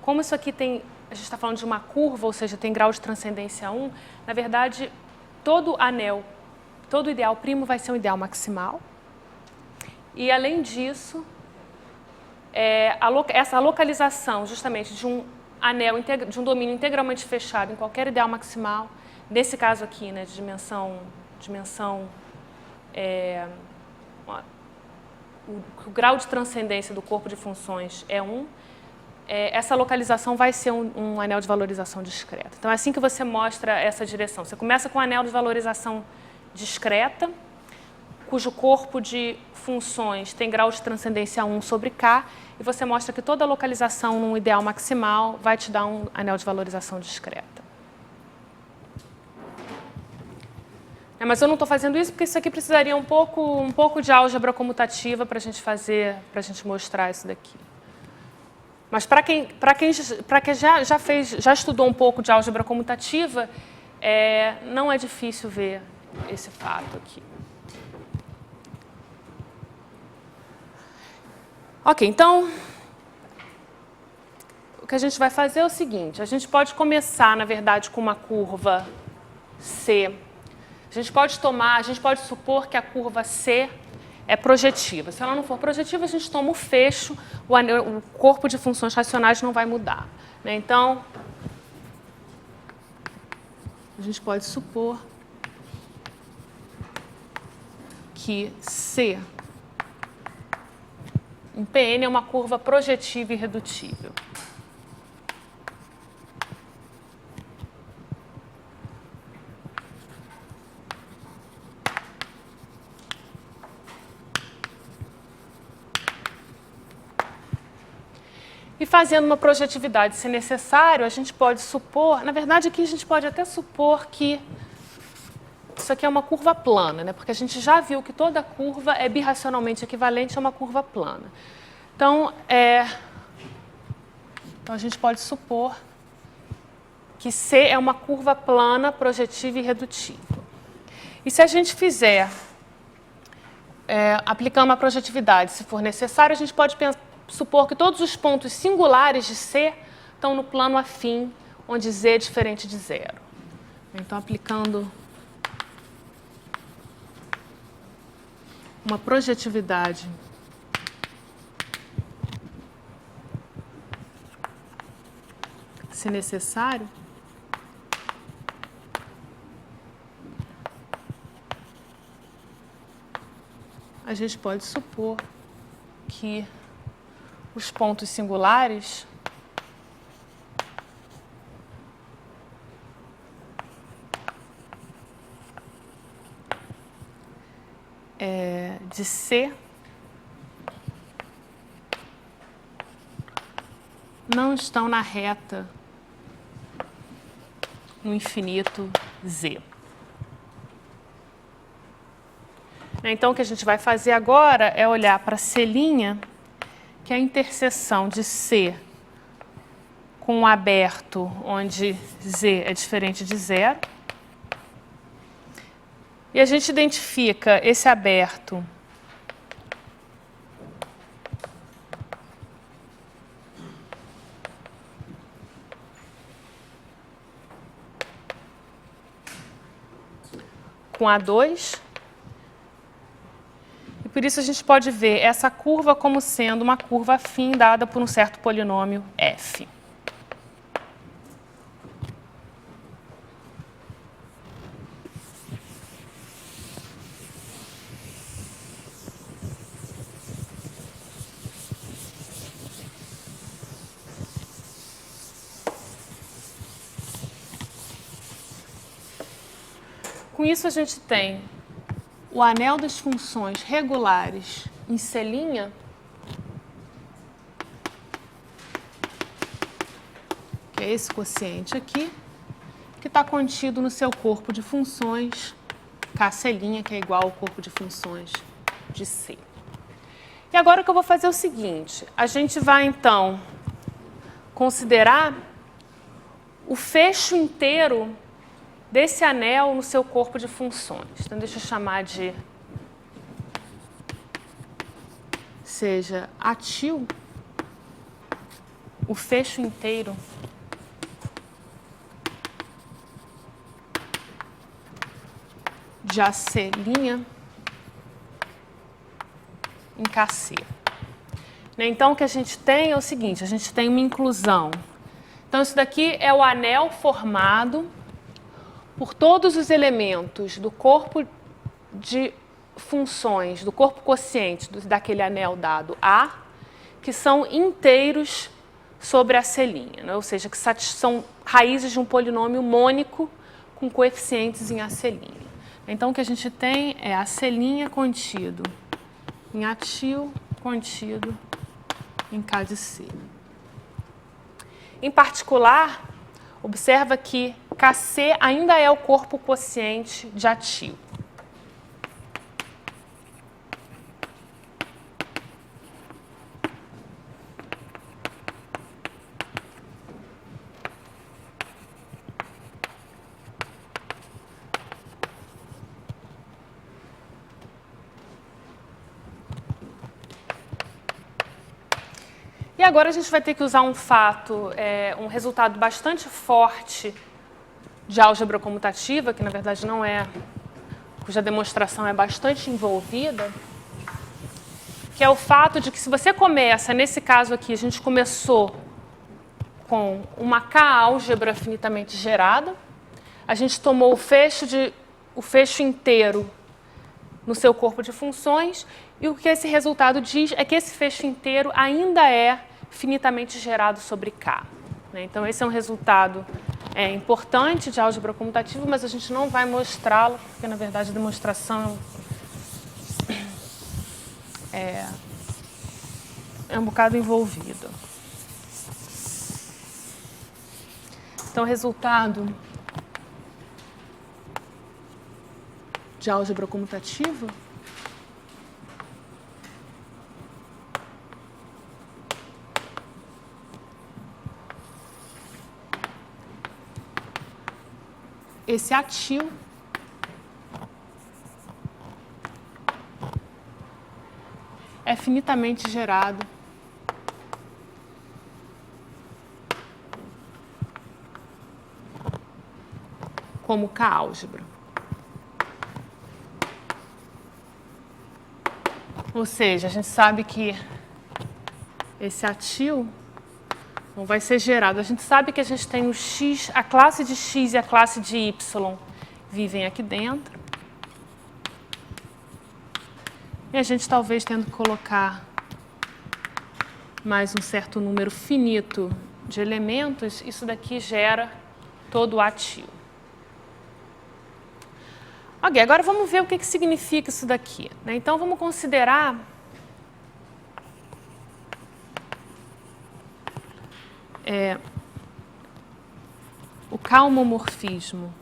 como isso aqui tem, a gente está falando de uma curva, ou seja, tem grau de transcendência 1, na verdade, todo anel, todo ideal primo vai ser um ideal maximal. E, além disso, essa localização, justamente, de um anel, de um domínio integralmente fechado em qualquer ideal maximal, nesse caso aqui, né, de o grau de transcendência do corpo de funções é 1, essa localização vai ser um anel de valorização discreta. Então, é assim que você mostra essa direção. Você começa com um anel de valorização discreta, cujo corpo de funções tem grau de transcendência 1 sobre K, e você mostra que toda localização num ideal maximal vai te dar um anel de valorização discreta. Mas eu não estou fazendo isso porque isso aqui precisaria um pouco de álgebra comutativa para a gente fazer, para a gente mostrar isso daqui. Mas para quem já estudou um pouco de álgebra comutativa, não é difícil ver esse fato aqui. Ok, então, o que a gente vai fazer é o seguinte, a gente pode começar, na verdade, com uma curva C. A gente pode supor que a curva C é projetiva. Se ela não for projetiva, a gente toma o fecho, o corpo de funções racionais não vai mudar, né? Então, a gente pode supor que C em Pn é uma curva projetiva irredutível. E fazendo uma projetividade, se necessário, a gente pode supor, na verdade aqui a gente pode até supor que isso aqui é uma curva plana, né? Porque a gente já viu que toda curva é birracionalmente equivalente a uma curva plana. Então, a gente pode supor que C é uma curva plana, projetiva e irredutível. E se a gente fizer, aplicando uma projetividade, se for necessário, a gente pode supor que todos os pontos singulares de C estão no plano afim, onde Z é diferente de zero. Então, aplicando uma projetividade se necessário, a gente pode supor que os pontos singulares de C não estão na reta no infinito Z. Então, o que a gente vai fazer agora é olhar para C', que é a interseção de C com o aberto, onde Z é diferente de zero. E a gente identifica esse aberto com A2. E por isso a gente pode ver essa curva como sendo uma curva afim dada por um certo polinômio f. Com isso, a gente tem o anel das funções regulares em C', que é esse quociente aqui, que está contido no seu corpo de funções Kc', que é igual ao corpo de funções de C. E agora o que eu vou fazer é o seguinte, a gente vai, então, considerar o fecho inteiro desse anel no seu corpo de funções. Então, deixa eu chamar de seja atil, o fecho inteiro de AC' em KC. Então, o que a gente tem é o seguinte, a gente tem uma inclusão. Então, isso daqui é o anel formado por todos os elementos do corpo de funções, do corpo quociente daquele anel dado A, que são inteiros sobre a AC', né? Ou seja, que são raízes de um polinômio mônico com coeficientes em AC'. Então, o que a gente tem é AC' contido em atil, contido em K de C. Em particular, observa que KC ainda é o corpo quociente de atil. E agora a gente vai ter que usar um fato, um resultado bastante forte de álgebra comutativa, que na verdade não é, cuja demonstração é bastante envolvida, que é o fato de que se você começa, nesse caso aqui, a gente começou com uma K-álgebra finitamente gerada, a gente tomou o fecho inteiro no seu corpo de funções, e o que esse resultado diz é que esse fecho inteiro ainda é finitamente gerado sobre K. Então, esse é um resultado importante de álgebra comutativa, mas a gente não vai mostrá-lo, porque, na verdade, a demonstração é um bocado envolvida. Então, o resultado de álgebra comutativa esse atil é finitamente gerado como K-álgebra. Ou seja, a gente sabe que esse atil não vai ser gerado. A gente sabe que a gente tem o X, a classe de X e a classe de Y vivem aqui dentro. E a gente talvez tendo que colocar mais um certo número finito de elementos, isso daqui gera todo o atil. Ok, agora vamos ver o que significa isso daqui. Então, vamos considerar o K-homomorfismo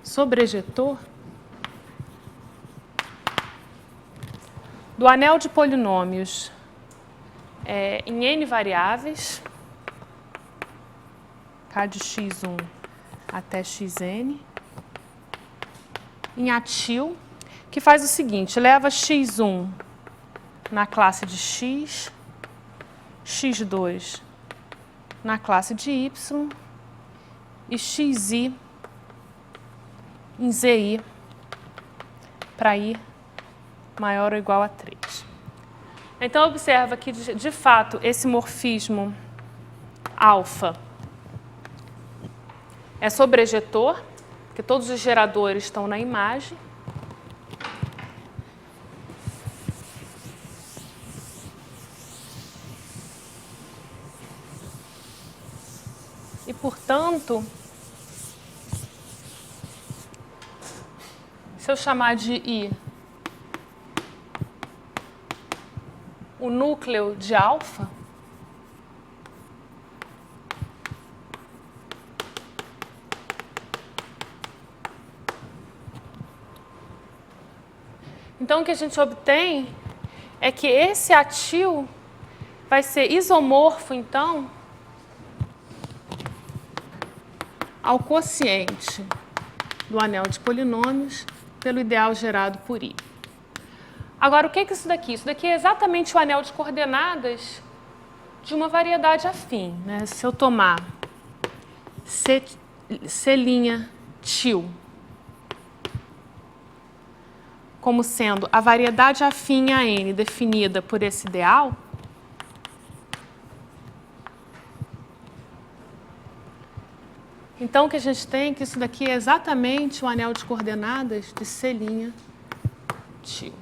sobrejetor do anel de polinômios em N variáveis, K de x1 até xn, em atil, que faz o seguinte, leva x1 na classe de x, x2 na classe de y e xi em zi para i maior ou igual a 3. Então, observa que, de fato, esse morfismo alfa é sobrejetor, porque todos os geradores estão na imagem. E, portanto, se eu chamar de I o núcleo de alfa, então o que a gente obtém é que esse atil vai ser isomorfo, então, ao quociente do anel de polinômios pelo ideal gerado por I. Agora, o que é isso daqui? Isso daqui é exatamente o anel de coordenadas de uma variedade afim, né? Se eu tomar C' til como sendo a variedade afim a N definida por esse ideal, então o que a gente tem é que isso daqui é exatamente o anel de coordenadas de C' til.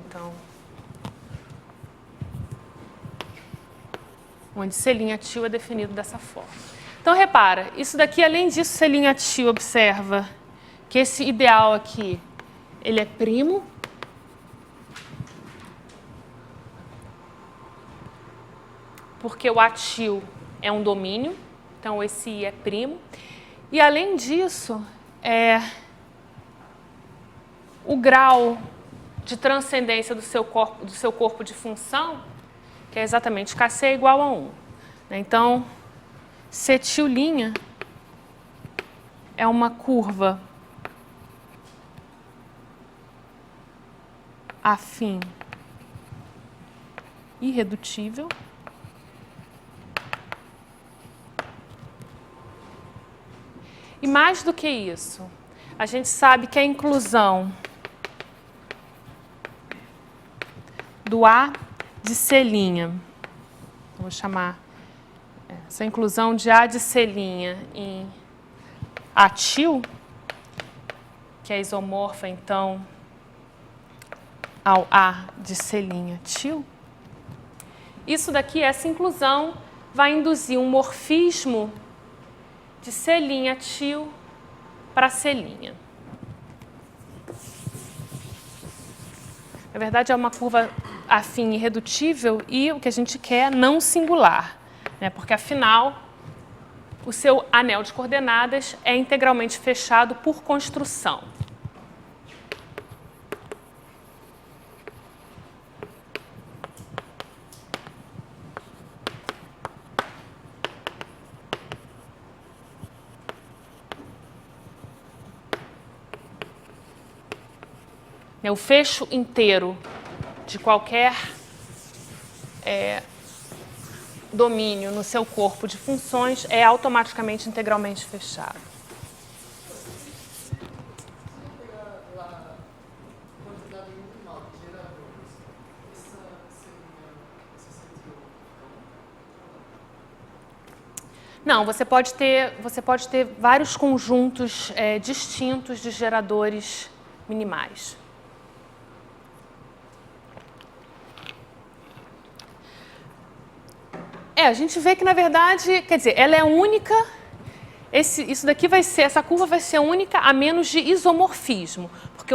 Então, onde C' til é definido dessa forma. Então, repara, isso daqui, além disso, C' til observa que esse ideal aqui, ele é primo. Porque o atil é um domínio, então esse I é primo. E, além disso, o grau de transcendência do seu corpo de função, que é exatamente Kc é igual a 1. Então, C' é uma curva afim irredutível. E mais do que isso, a gente sabe que a inclusão do A de C', vou chamar essa inclusão de A de C' em atil, que é isomorfa, então, ao A de C' til, isso daqui, essa inclusão, vai induzir um morfismo de C' til para C'. Na verdade, é uma curva afim irredutível e o que a gente quer não singular, né? Porque, afinal, o seu anel de coordenadas é integralmente fechado por construção. O fecho inteiro de qualquer domínio no seu corpo de funções é automaticamente integralmente fechado. Não, você pode ter vários conjuntos distintos de geradores minimais. A gente vê que, na verdade, quer dizer, ela é única, isso daqui essa curva vai ser única a menos de isomorfismo, porque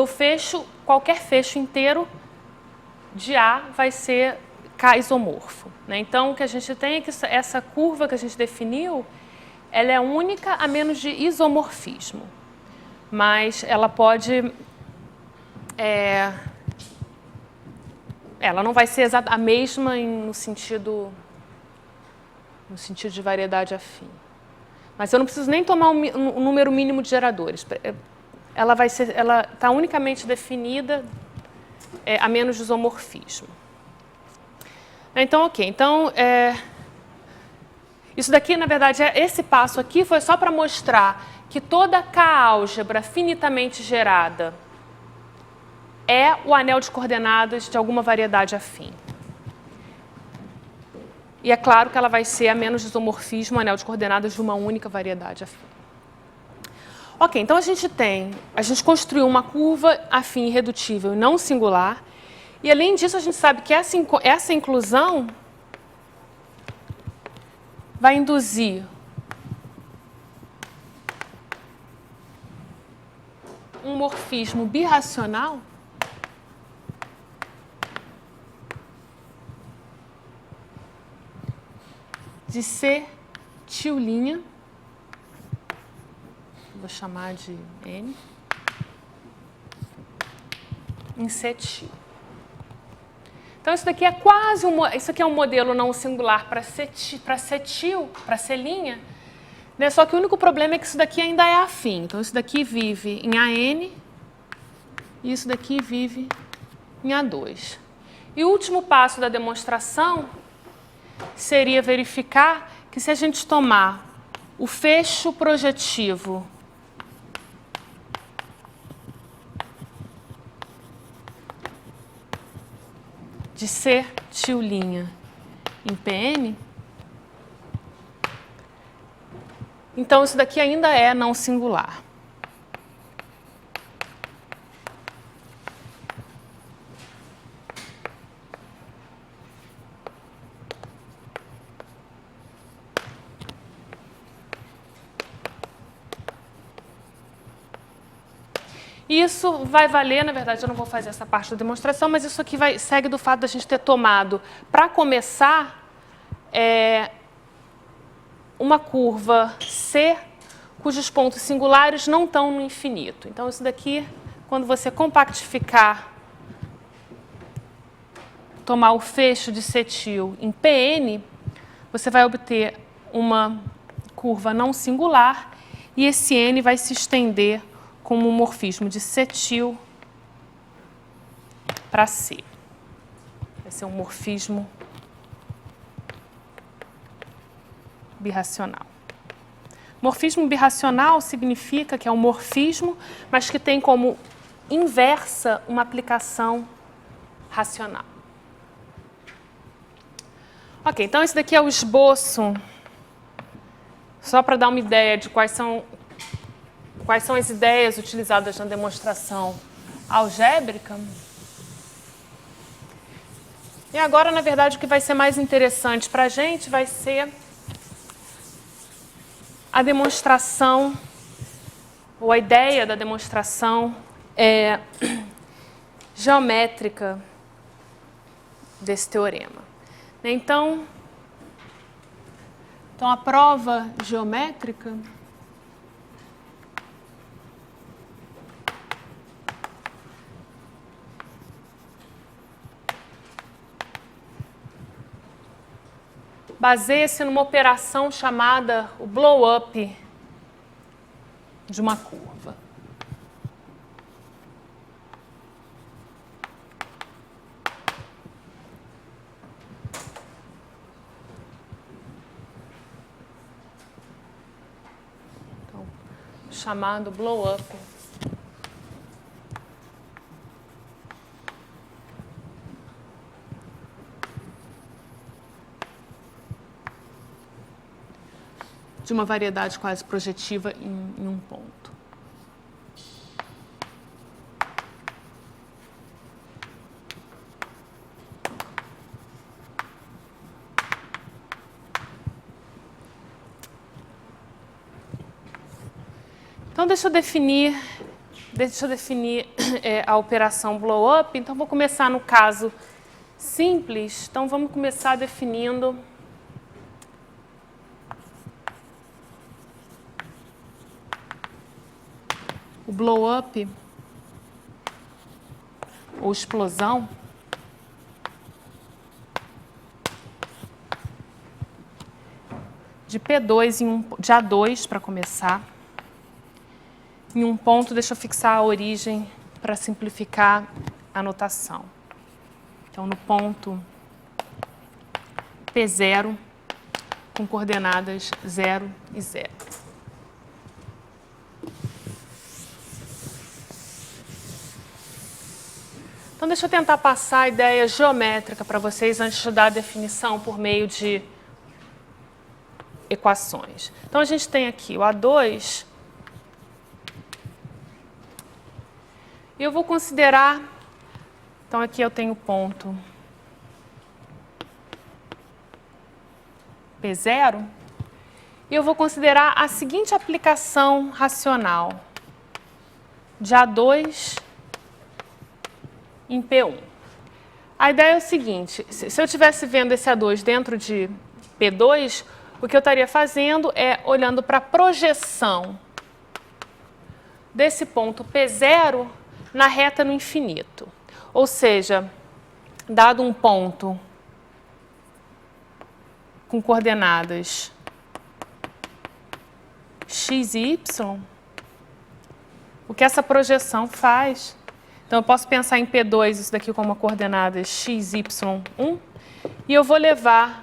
qualquer fecho inteiro de A vai ser K isomorfo, né? Então, o que a gente tem é que essa curva que a gente definiu, ela é única a menos de isomorfismo, mas ela pode... ela não vai ser a mesma no sentido de variedade afim. Mas eu não preciso nem tomar um número mínimo de geradores. Ela está unicamente definida a menos de isomorfismo. Então, ok. Então, isso daqui, na verdade, esse passo aqui foi só para mostrar que toda K-álgebra finitamente gerada é o anel de coordenadas de alguma variedade afim. E é claro que ela vai ser a menos de isomorfismo, anel de coordenadas de uma única variedade afim. Ok, então a gente construiu uma curva afim irredutível e não singular. E, além disso, a gente sabe que essa inclusão vai induzir um morfismo birracional de C' til', vou chamar de N, em C'. Então, isso daqui é quase isso aqui é um modelo não singular para cetil, para celinha, né? Só que o único problema é que isso daqui ainda é afim. Então, isso daqui vive em AN e isso daqui vive em A2. E o último passo da demonstração seria verificar que se a gente tomar o fecho projetivo de cetil' em PN, então isso daqui ainda é não singular. Isso vai valer, na verdade, eu não vou fazer essa parte da demonstração, mas isso aqui segue do fato da gente ter tomado, para começar, uma curva C, cujos pontos singulares não estão no infinito. Então, isso daqui, quando você compactificar, tomar o fecho de cetil em PN, você vai obter uma curva não singular e esse N vai se estender como um morfismo de cetil para C. Vai ser um morfismo birracional. Morfismo birracional significa que é um morfismo, mas que tem como inversa uma aplicação racional. Ok, então esse daqui é o esboço, só para dar uma ideia de quais são as ideias utilizadas na demonstração algébrica. E agora, na verdade, o que vai ser mais interessante para a gente vai ser a demonstração, ou a ideia da demonstração geométrica desse teorema. Então, a prova geométrica baseia-se numa operação chamada o blow-up de uma curva. Então, chamado blow-up. De uma variedade quase projetiva em um ponto. Então, deixa eu definir a operação blow-up. Então, vou começar no caso simples. Então, vamos começar definindo o blow-up, ou explosão, de P2 de A2 para começar. Em um ponto, deixa eu fixar a origem para simplificar a notação. Então, no ponto P0, com coordenadas 0 e 0. Então, deixa eu tentar passar a ideia geométrica para vocês antes de dar a definição por meio de equações. Então, a gente tem aqui o A2. E eu vou considerar... Então, aqui eu tenho o ponto P0. E eu vou considerar a seguinte aplicação racional de A2 em P1. A ideia é o seguinte, se eu estivesse vendo esse A2 dentro de P2, o que eu estaria fazendo é olhando para a projeção desse ponto P0 na reta no infinito. Ou seja, dado um ponto com coordenadas x e y, o que essa projeção faz. Então, eu posso pensar em P2, isso daqui como a coordenada x, y, 1, e eu vou levar,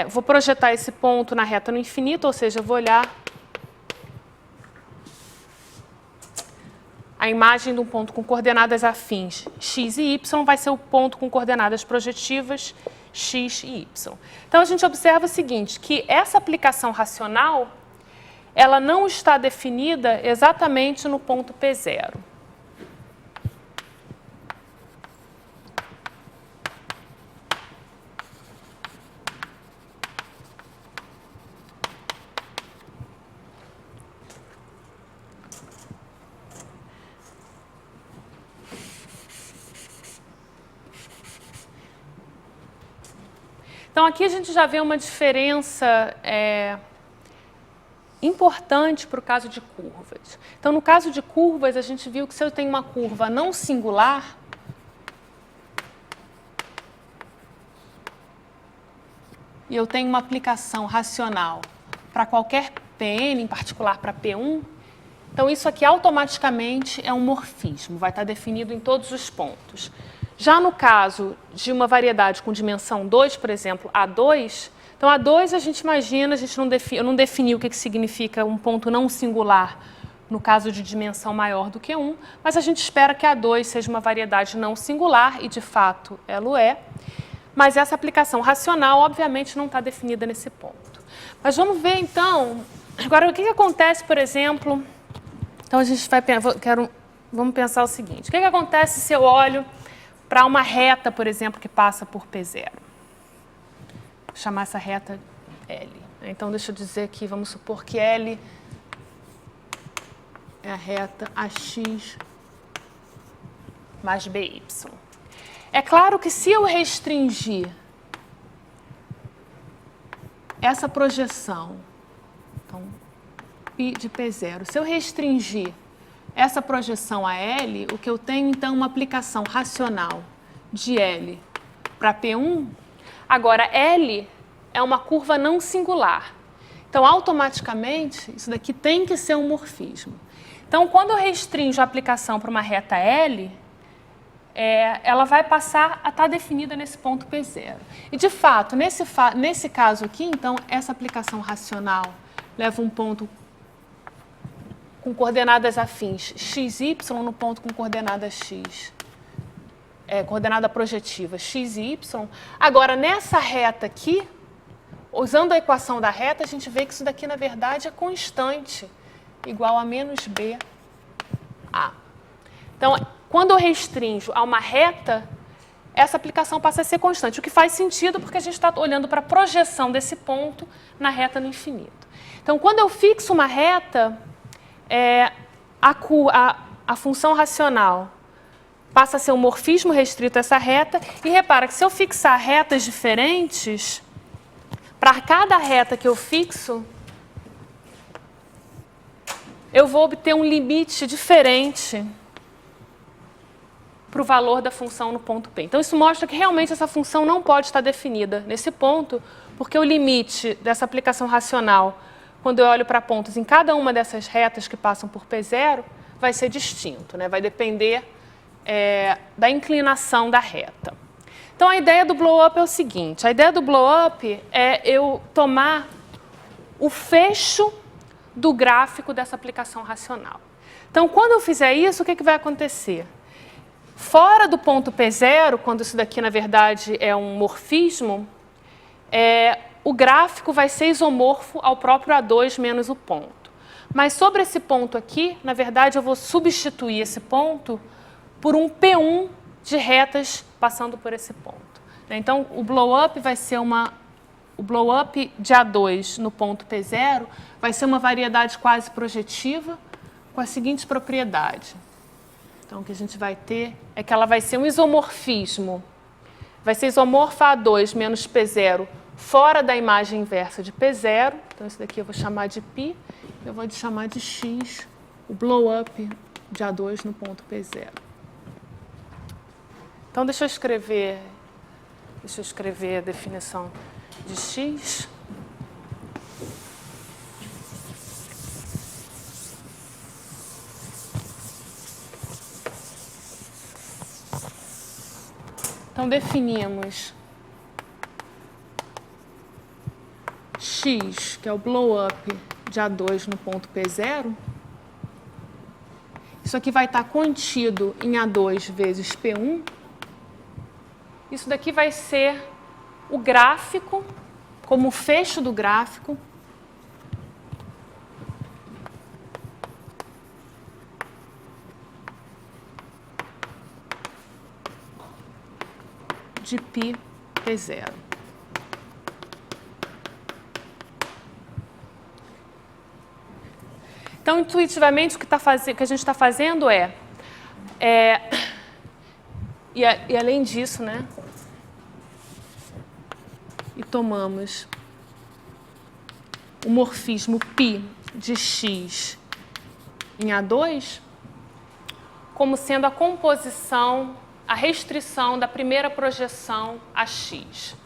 vou projetar esse ponto na reta no infinito, ou seja, eu vou olhar a imagem de um ponto com coordenadas afins x e y, vai ser o ponto com coordenadas projetivas x e y. Então, a gente observa o seguinte, que essa aplicação racional, ela não está definida exatamente no ponto P0. Então, aqui a gente já vê uma diferença importante para o caso de curvas. Então, no caso de curvas, a gente viu que se eu tenho uma curva não singular, e eu tenho uma aplicação racional para qualquer Pn, em particular para P1, então isso aqui automaticamente é um morfismo, vai estar definido em todos os pontos. Já no caso de uma variedade com dimensão 2, por exemplo, A2, então A2 a gente imagina, eu não defini o que significa um ponto não singular no caso de dimensão maior do que 1, mas a gente espera que A2 seja uma variedade não singular, e de fato ela é, mas essa aplicação racional obviamente não está definida nesse ponto. Mas vamos ver então, agora o que acontece, por exemplo, então a gente vai, vamos pensar o seguinte, o que acontece se eu olho para uma reta, por exemplo, que passa por P0. Vou chamar essa reta L. Então, deixa eu dizer aqui, vamos supor que L é a reta AX mais BY. É claro que se eu restringir essa projeção, então, π de P0, se eu restringir essa projeção a L, o que eu tenho, então, é uma aplicação racional de L para P1. Agora, L é uma curva não singular. Então, automaticamente, isso daqui tem que ser um morfismo. Então, quando eu restringo a aplicação para uma reta L, ela vai passar a estar definida nesse ponto P0. E, de fato, nesse caso aqui, então, essa aplicação racional leva um ponto com coordenadas afins x, y no ponto com coordenada x, coordenada projetiva x e y. Agora, nessa reta aqui, usando a equação da reta, a gente vê que isso daqui, na verdade, é constante, igual a menos b a. Então, quando eu restringo a uma reta, essa aplicação passa a ser constante, o que faz sentido porque a gente está olhando para a projeção desse ponto na reta no infinito. Então, quando eu fixo uma reta, a função racional passa a ser um morfismo restrito a essa reta, e repara que se eu fixar retas diferentes, para cada reta que eu fixo, eu vou obter um limite diferente para o valor da função no ponto P. Então, isso mostra que realmente essa função não pode estar definida nesse ponto, porque o limite dessa aplicação racional, quando eu olho para pontos em cada uma dessas retas que passam por P0, vai ser distinto, né? Vai depender da inclinação da reta. Então, a ideia do blow-up é o seguinte, a ideia do blow-up é eu tomar o fecho do gráfico dessa aplicação racional. Então, quando eu fizer isso, o que vai acontecer? Fora do ponto P0, quando isso daqui, na verdade, é um morfismo, o gráfico vai ser isomorfo ao próprio A2 menos o ponto. Mas sobre esse ponto aqui, na verdade, eu vou substituir esse ponto por um P1 de retas passando por esse ponto. Então, o blow-up vai ser o blow-up de A2 no ponto P0 vai ser uma variedade quase projetiva com a seguinte propriedade. Então, o que a gente vai ter é que ela vai ser um isomorfismo. Vai ser isomorfa A2 menos P0 fora da imagem inversa de P0. Então, isso daqui eu vou chamar de π. Eu vou chamar de x, o blow-up de A2 no ponto P0. Então, deixa eu escrever a definição de x. Então, definimos x, que é o blow-up de A2 no ponto P0. Isso aqui vai estar contido em A2 vezes P1. Isso daqui vai ser o gráfico, como o fecho do gráfico. De π P0. Então, intuitivamente, o que a gente está fazendo e além disso, né? E tomamos o morfismo π de x em A2 como sendo a composição, a restrição da primeira projeção a x.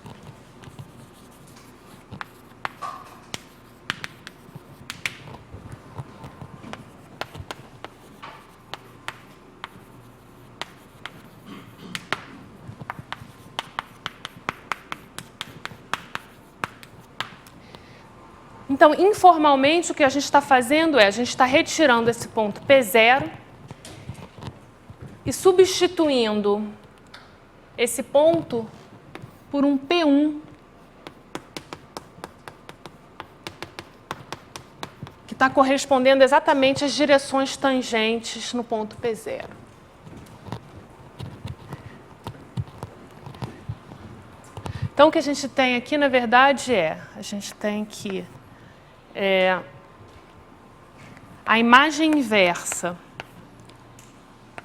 Então, informalmente, o que a gente está fazendo a gente está retirando esse ponto P0 e substituindo esse ponto por um P1 que está correspondendo exatamente às direções tangentes no ponto P0. Então, o que a gente tem aqui, na verdade, a gente tem que a imagem inversa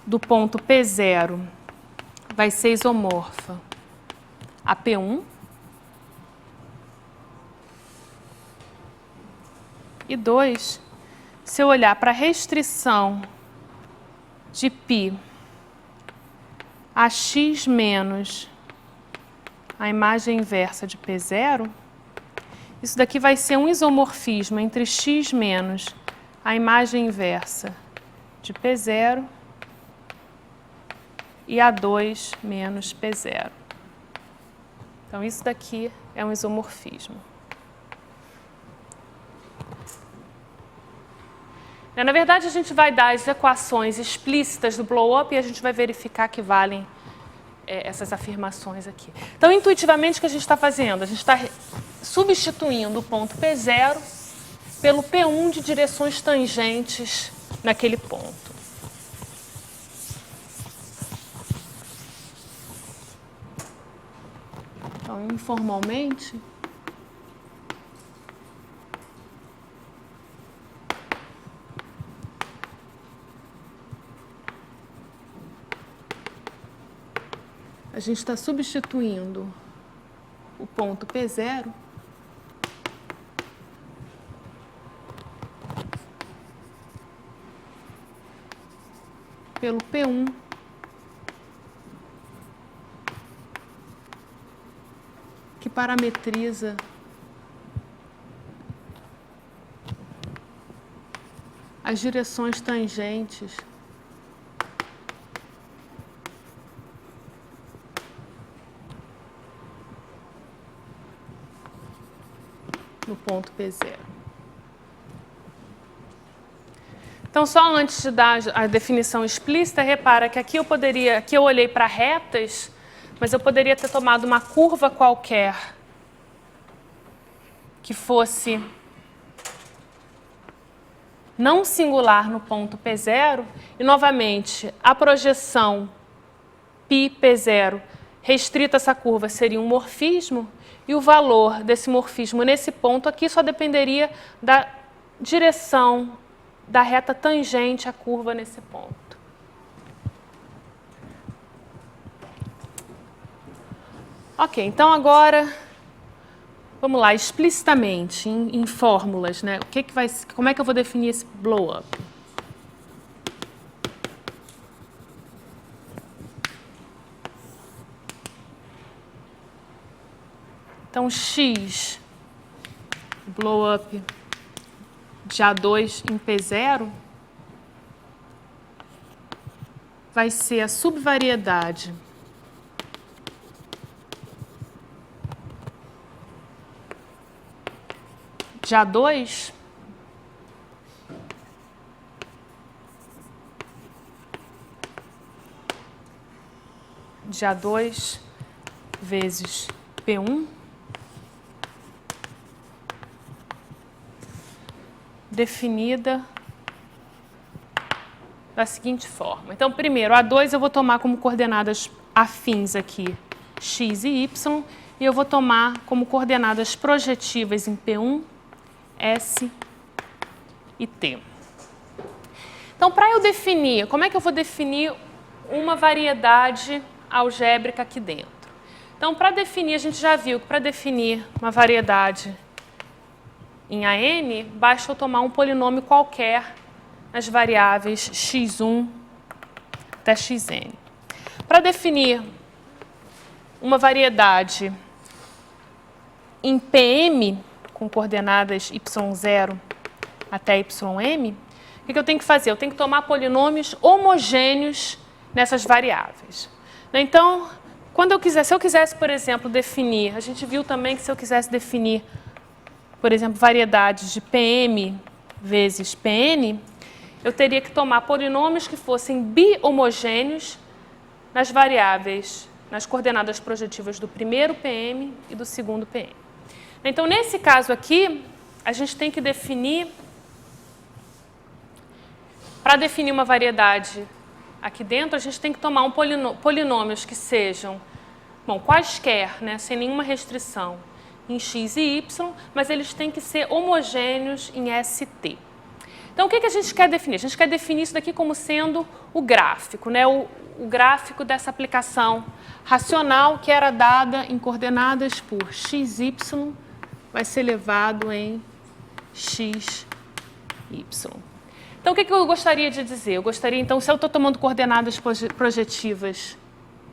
do ponto P0 vai ser isomorfa a P1 e 2, se eu olhar para a restrição de π a x menos a imagem inversa de P0, isso daqui vai ser um isomorfismo entre x menos a imagem inversa de P0 e A2 menos P0. Então, isso daqui é um isomorfismo. Na verdade, a gente vai dar as equações explícitas do blow-up e a gente vai verificar que valem essas afirmações aqui. Então, intuitivamente, o que a gente está fazendo? A gente está substituindo o ponto P0 pelo P1 de direções tangentes naquele ponto. Então, informalmente, a gente está substituindo o ponto P0 pelo P1 que parametriza as direções tangentes no ponto P0. Então, só antes de dar a definição explícita, repara que aqui eu olhei para retas, mas eu poderia ter tomado uma curva qualquer que fosse não singular no ponto P0 e, novamente, a projeção π_P0 restrita a essa curva seria um morfismo e o valor desse morfismo nesse ponto aqui só dependeria da direção da reta tangente à curva nesse ponto. Ok, então agora, vamos lá, explicitamente, em fórmulas, né? Como é que eu vou definir esse blow-up? Então, x blow up de A2 em P0 vai ser a subvariedade de A2 vezes P1 definida da seguinte forma. Então, primeiro, A2 eu vou tomar como coordenadas afins aqui x e y, e eu vou tomar como coordenadas projetivas em P1, S e T. Então, para eu definir, como é que eu vou definir uma variedade algébrica aqui dentro? Então, para definir, a gente já viu que para definir uma variedade em AN, basta eu tomar um polinômio qualquer nas variáveis x1 até xn. Para definir uma variedade em PM, com coordenadas y0 até ym, o que eu tenho que fazer? Eu tenho que tomar polinômios homogêneos nessas variáveis. Então, se eu quisesse, por exemplo, definir, a gente viu também que se eu quisesse definir, por exemplo, variedades de PM vezes Pn, eu teria que tomar polinômios que fossem bi-homogêneos nas variáveis, nas coordenadas projetivas do primeiro PM e do segundo PM. Então, nesse caso aqui, a gente tem que definir, para definir uma variedade aqui dentro, a gente tem que tomar polinômios que sejam, bom, quaisquer, né, sem nenhuma restrição, em x e y, mas eles têm que ser homogêneos em ST. Então, o que a gente quer definir? A gente quer definir isso daqui como sendo o gráfico, né, o gráfico dessa aplicação racional que era dada em coordenadas por xy, vai ser elevado em xy. Então, o que eu gostaria de dizer? Eu gostaria, então, se eu estou tomando coordenadas projetivas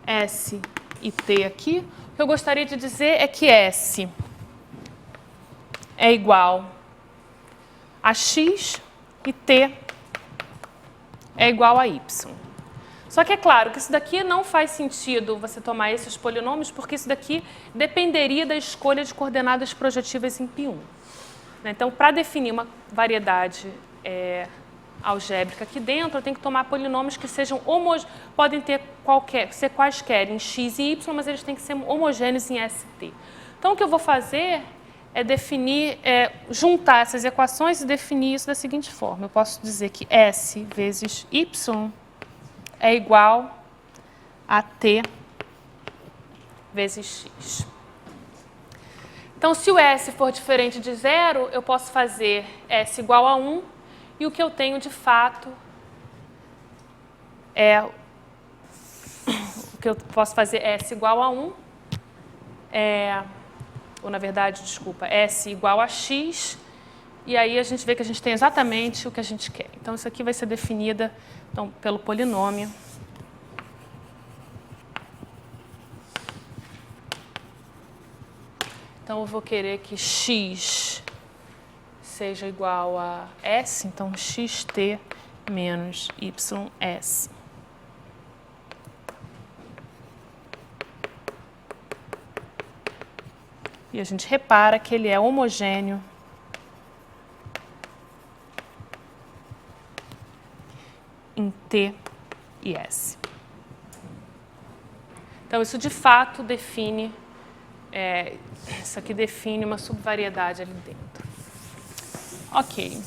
S e T aqui, o que eu gostaria de dizer é que S é igual a X e T é igual a Y. Só que é claro que isso daqui não faz sentido você tomar esses polinômios, porque isso daqui dependeria da escolha de coordenadas projetivas em π1. Então, para definir uma variedade algébrica aqui dentro, eu tenho que tomar polinômios que sejam podem ser quaisquer em x e y, mas eles têm que ser homogêneos em ST. Então, o que eu vou fazer é definir, juntar essas equações e definir isso da seguinte forma. Eu posso dizer que S vezes y é igual a T vezes x. Então, se o S for diferente de zero, eu posso fazer S igual a 1, e o que eu tenho de fato o que eu posso fazer S igual a 1, ou na verdade, desculpa, S igual a x, e aí a gente vê que a gente tem exatamente o que a gente quer. Então, isso aqui vai ser definida pelo polinômio. Então, eu vou querer que x seja igual a S, então xt menos ys. E a gente repara que ele é homogêneo em T e S. Então, isso de fato define, isso aqui define uma subvariedade ali dentro. Ok.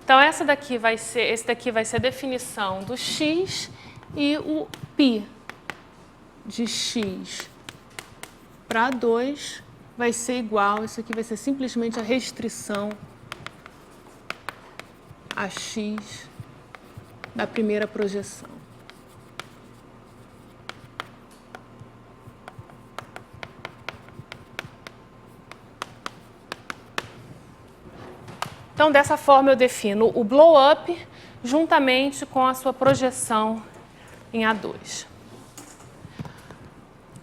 Então, esse daqui vai ser a definição do x, e o π de x para 2 vai ser igual, isso aqui vai ser simplesmente a restrição a x da primeira projeção. Então, dessa forma, eu defino o blow-up juntamente com a sua projeção em A2.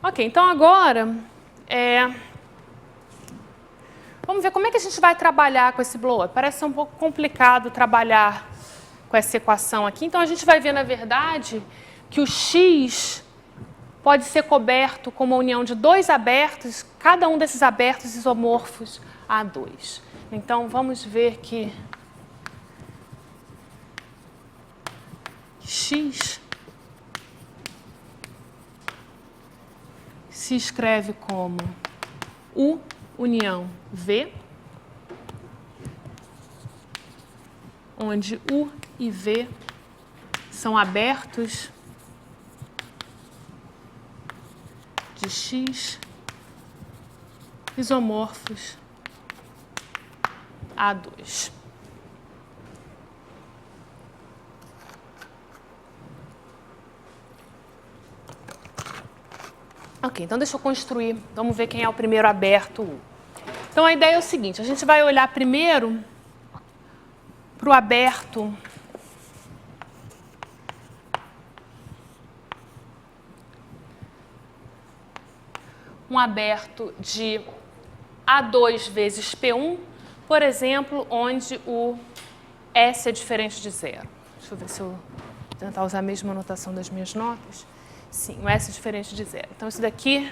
Ok, então agora, vamos ver como é que a gente vai trabalhar com esse blow-up. Parece ser um pouco complicado trabalhar com essa equação aqui. Então, a gente vai ver, na verdade, que o X pode ser coberto com uma união de dois abertos, cada um desses abertos isomorfos a A2. Então, vamos ver que X se escreve como U união V, onde U e V são abertos de X isomorfos A2. Ok, então deixa eu construir, vamos ver quem é o primeiro aberto U. Então a ideia é o seguinte, a gente vai olhar primeiro para o aberto um aberto de A2 vezes P1, por exemplo, onde o S é diferente de zero. Deixa eu ver se eu vou tentar usar a mesma notação das minhas notas. Sim, o S é diferente de zero. Então, isso daqui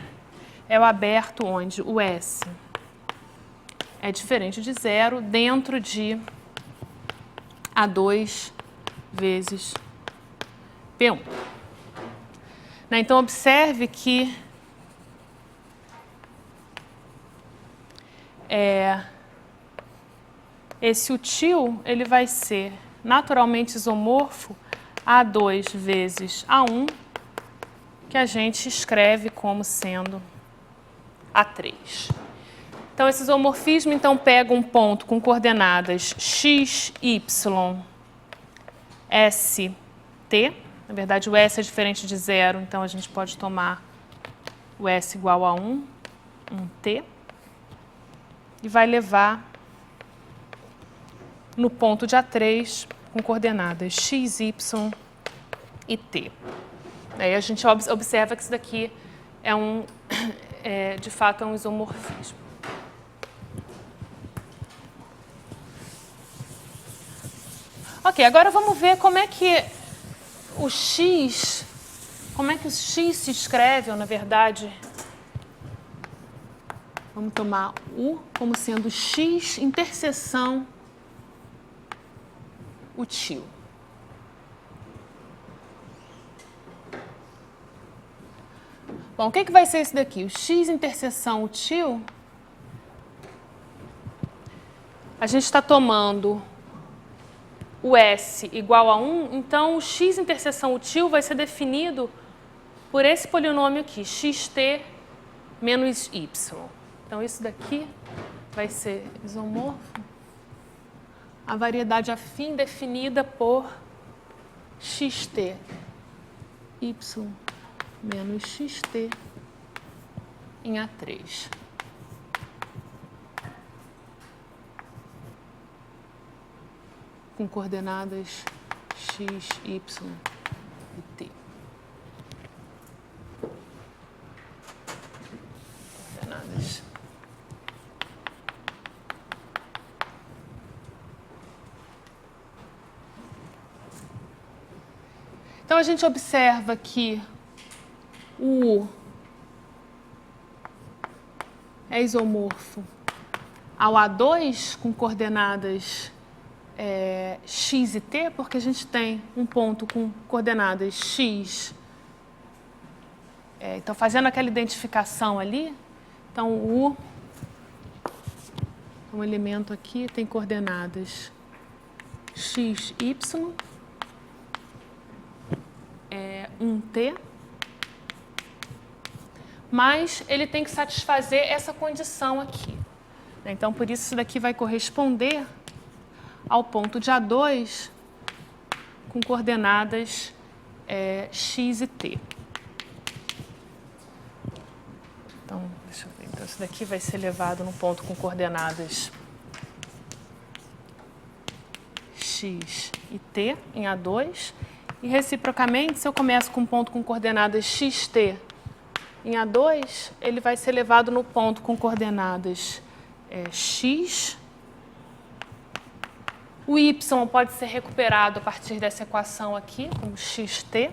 é o aberto onde o S é diferente de zero dentro de A2 vezes P1. Então, observe que esse útil ele vai ser naturalmente isomorfo a A2 vezes A1, que a gente escreve como sendo A3. Então, esse isomorfismo então, pega um ponto com coordenadas x, y, s, t. Na verdade, o s é diferente de zero, então a gente pode tomar o s igual a 1, um t, e vai levar no ponto de A3 com coordenadas x, y e t. Aí a gente observa que isso daqui de fato é um isomorfismo. Ok, agora vamos ver como é que o x se escreve, ou na verdade, vamos tomar U como sendo x interseção útil. Bom, o que vai ser isso daqui? O x interseção útil, a gente está tomando o S igual a 1, então o x interseção útil vai ser definido por esse polinômio aqui, xt menos y. Então, isso daqui vai ser isomorfo a variedade afim definida por xt y menos xt em A3. Com coordenadas x, y e t. Coordenadas. Então, a gente observa que o U é isomorfo ao A2 com coordenadas x e t, porque a gente tem um ponto com coordenadas x. Então, fazendo aquela identificação ali, então o U, um elemento aqui, tem coordenadas x, y, 1t, mas ele tem que satisfazer essa condição aqui. Então, por isso daqui vai corresponder ao ponto de A2 com coordenadas x e t. Então, deixa eu ver. Então, isso daqui vai ser levado no ponto com coordenadas x e t em A2. E, reciprocamente, se eu começo com um ponto com coordenadas xt em A2, ele vai ser levado no ponto com coordenadas x. O y pode ser recuperado a partir dessa equação aqui, como xt. T.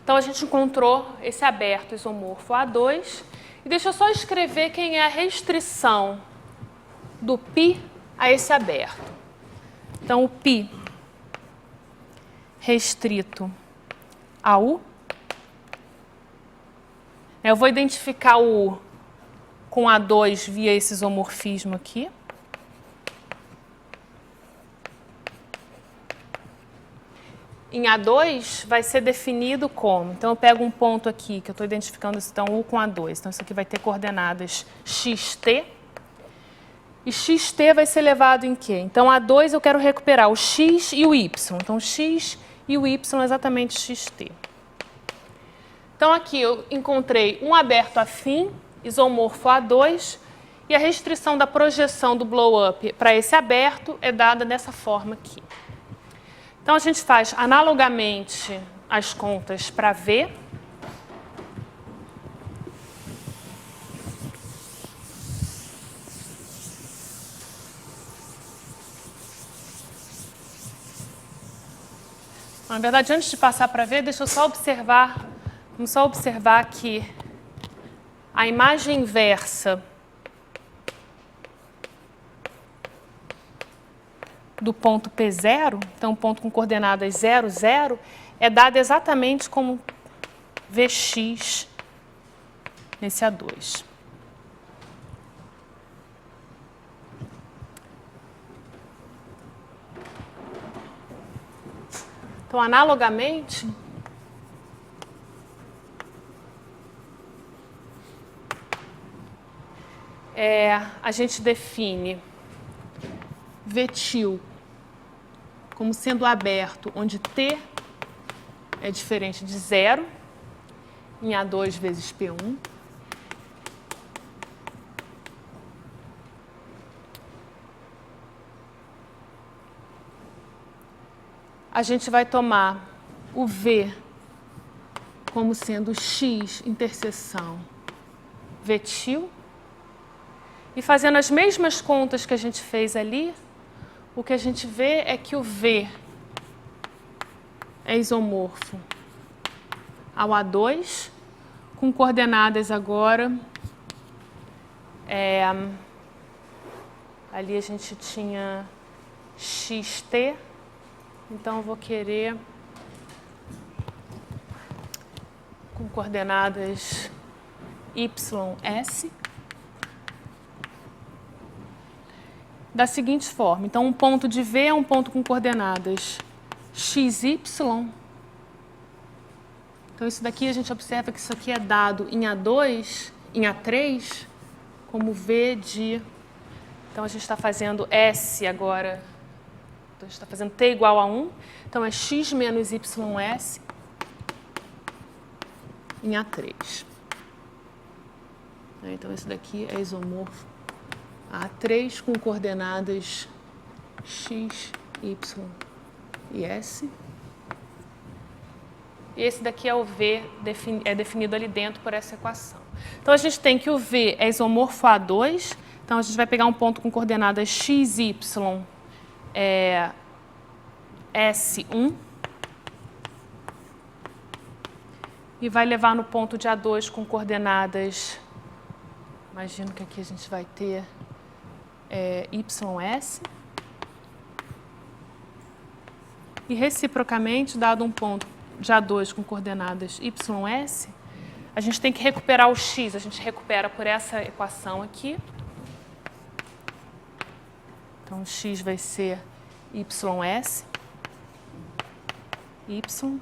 Então, a gente encontrou esse aberto isomorfo A2. E deixa eu só escrever quem é a restrição do π a esse aberto. Então, o π restrito a U. Eu vou identificar o U com A2 via esse isomorfismo aqui. Em A2 vai ser definido como? Então, eu pego um ponto aqui, que eu estou identificando então, U com A2. Então, isso aqui vai ter coordenadas xt. E xt vai ser levado em quê? Então, A2 eu quero recuperar o x e o y. Então, x e o y é exatamente xt. Então, aqui eu encontrei um aberto afim, isomorfo A2, e a restrição da projeção do blow-up para esse aberto é dada dessa forma aqui. Então, a gente faz analogamente as contas para V. Na verdade, antes de passar para V, deixa eu só observar, vamos só observar que a imagem inversa do ponto P0, então ponto com coordenadas 0, 0, é dada exatamente como Vx nesse A2. Então, analogamente, a gente define Vtil como sendo aberto, onde T é diferente de 0, em A2 vezes P1. A gente vai tomar o V como sendo x interseção Vtil. E fazendo as mesmas contas que a gente fez ali, o que a gente vê é que o V é isomorfo ao A2, com coordenadas agora. Ali a gente tinha xt, então eu vou querer com coordenadas ys. Da seguinte forma, então um ponto de V é um ponto com coordenadas xy. Então isso daqui a gente observa que isso aqui é dado em A2, em A3, como V de... Então a gente está fazendo S agora, então a gente está fazendo T igual a 1, então é x menos ys em A3. Então esse daqui é isomorfo A3 com coordenadas x, y e s. E esse daqui é o V, é definido ali dentro por essa equação. Então, a gente tem que o V é isomorfo a A2. Então, a gente vai pegar um ponto com coordenadas x, y, S1. E vai levar no ponto de A2 com coordenadas... Imagino que aqui a gente vai ter ys. E, reciprocamente, dado um ponto de A2 com coordenadas ys, a gente tem que recuperar o x. A gente recupera por essa equação aqui. Então, o x vai ser ys, y,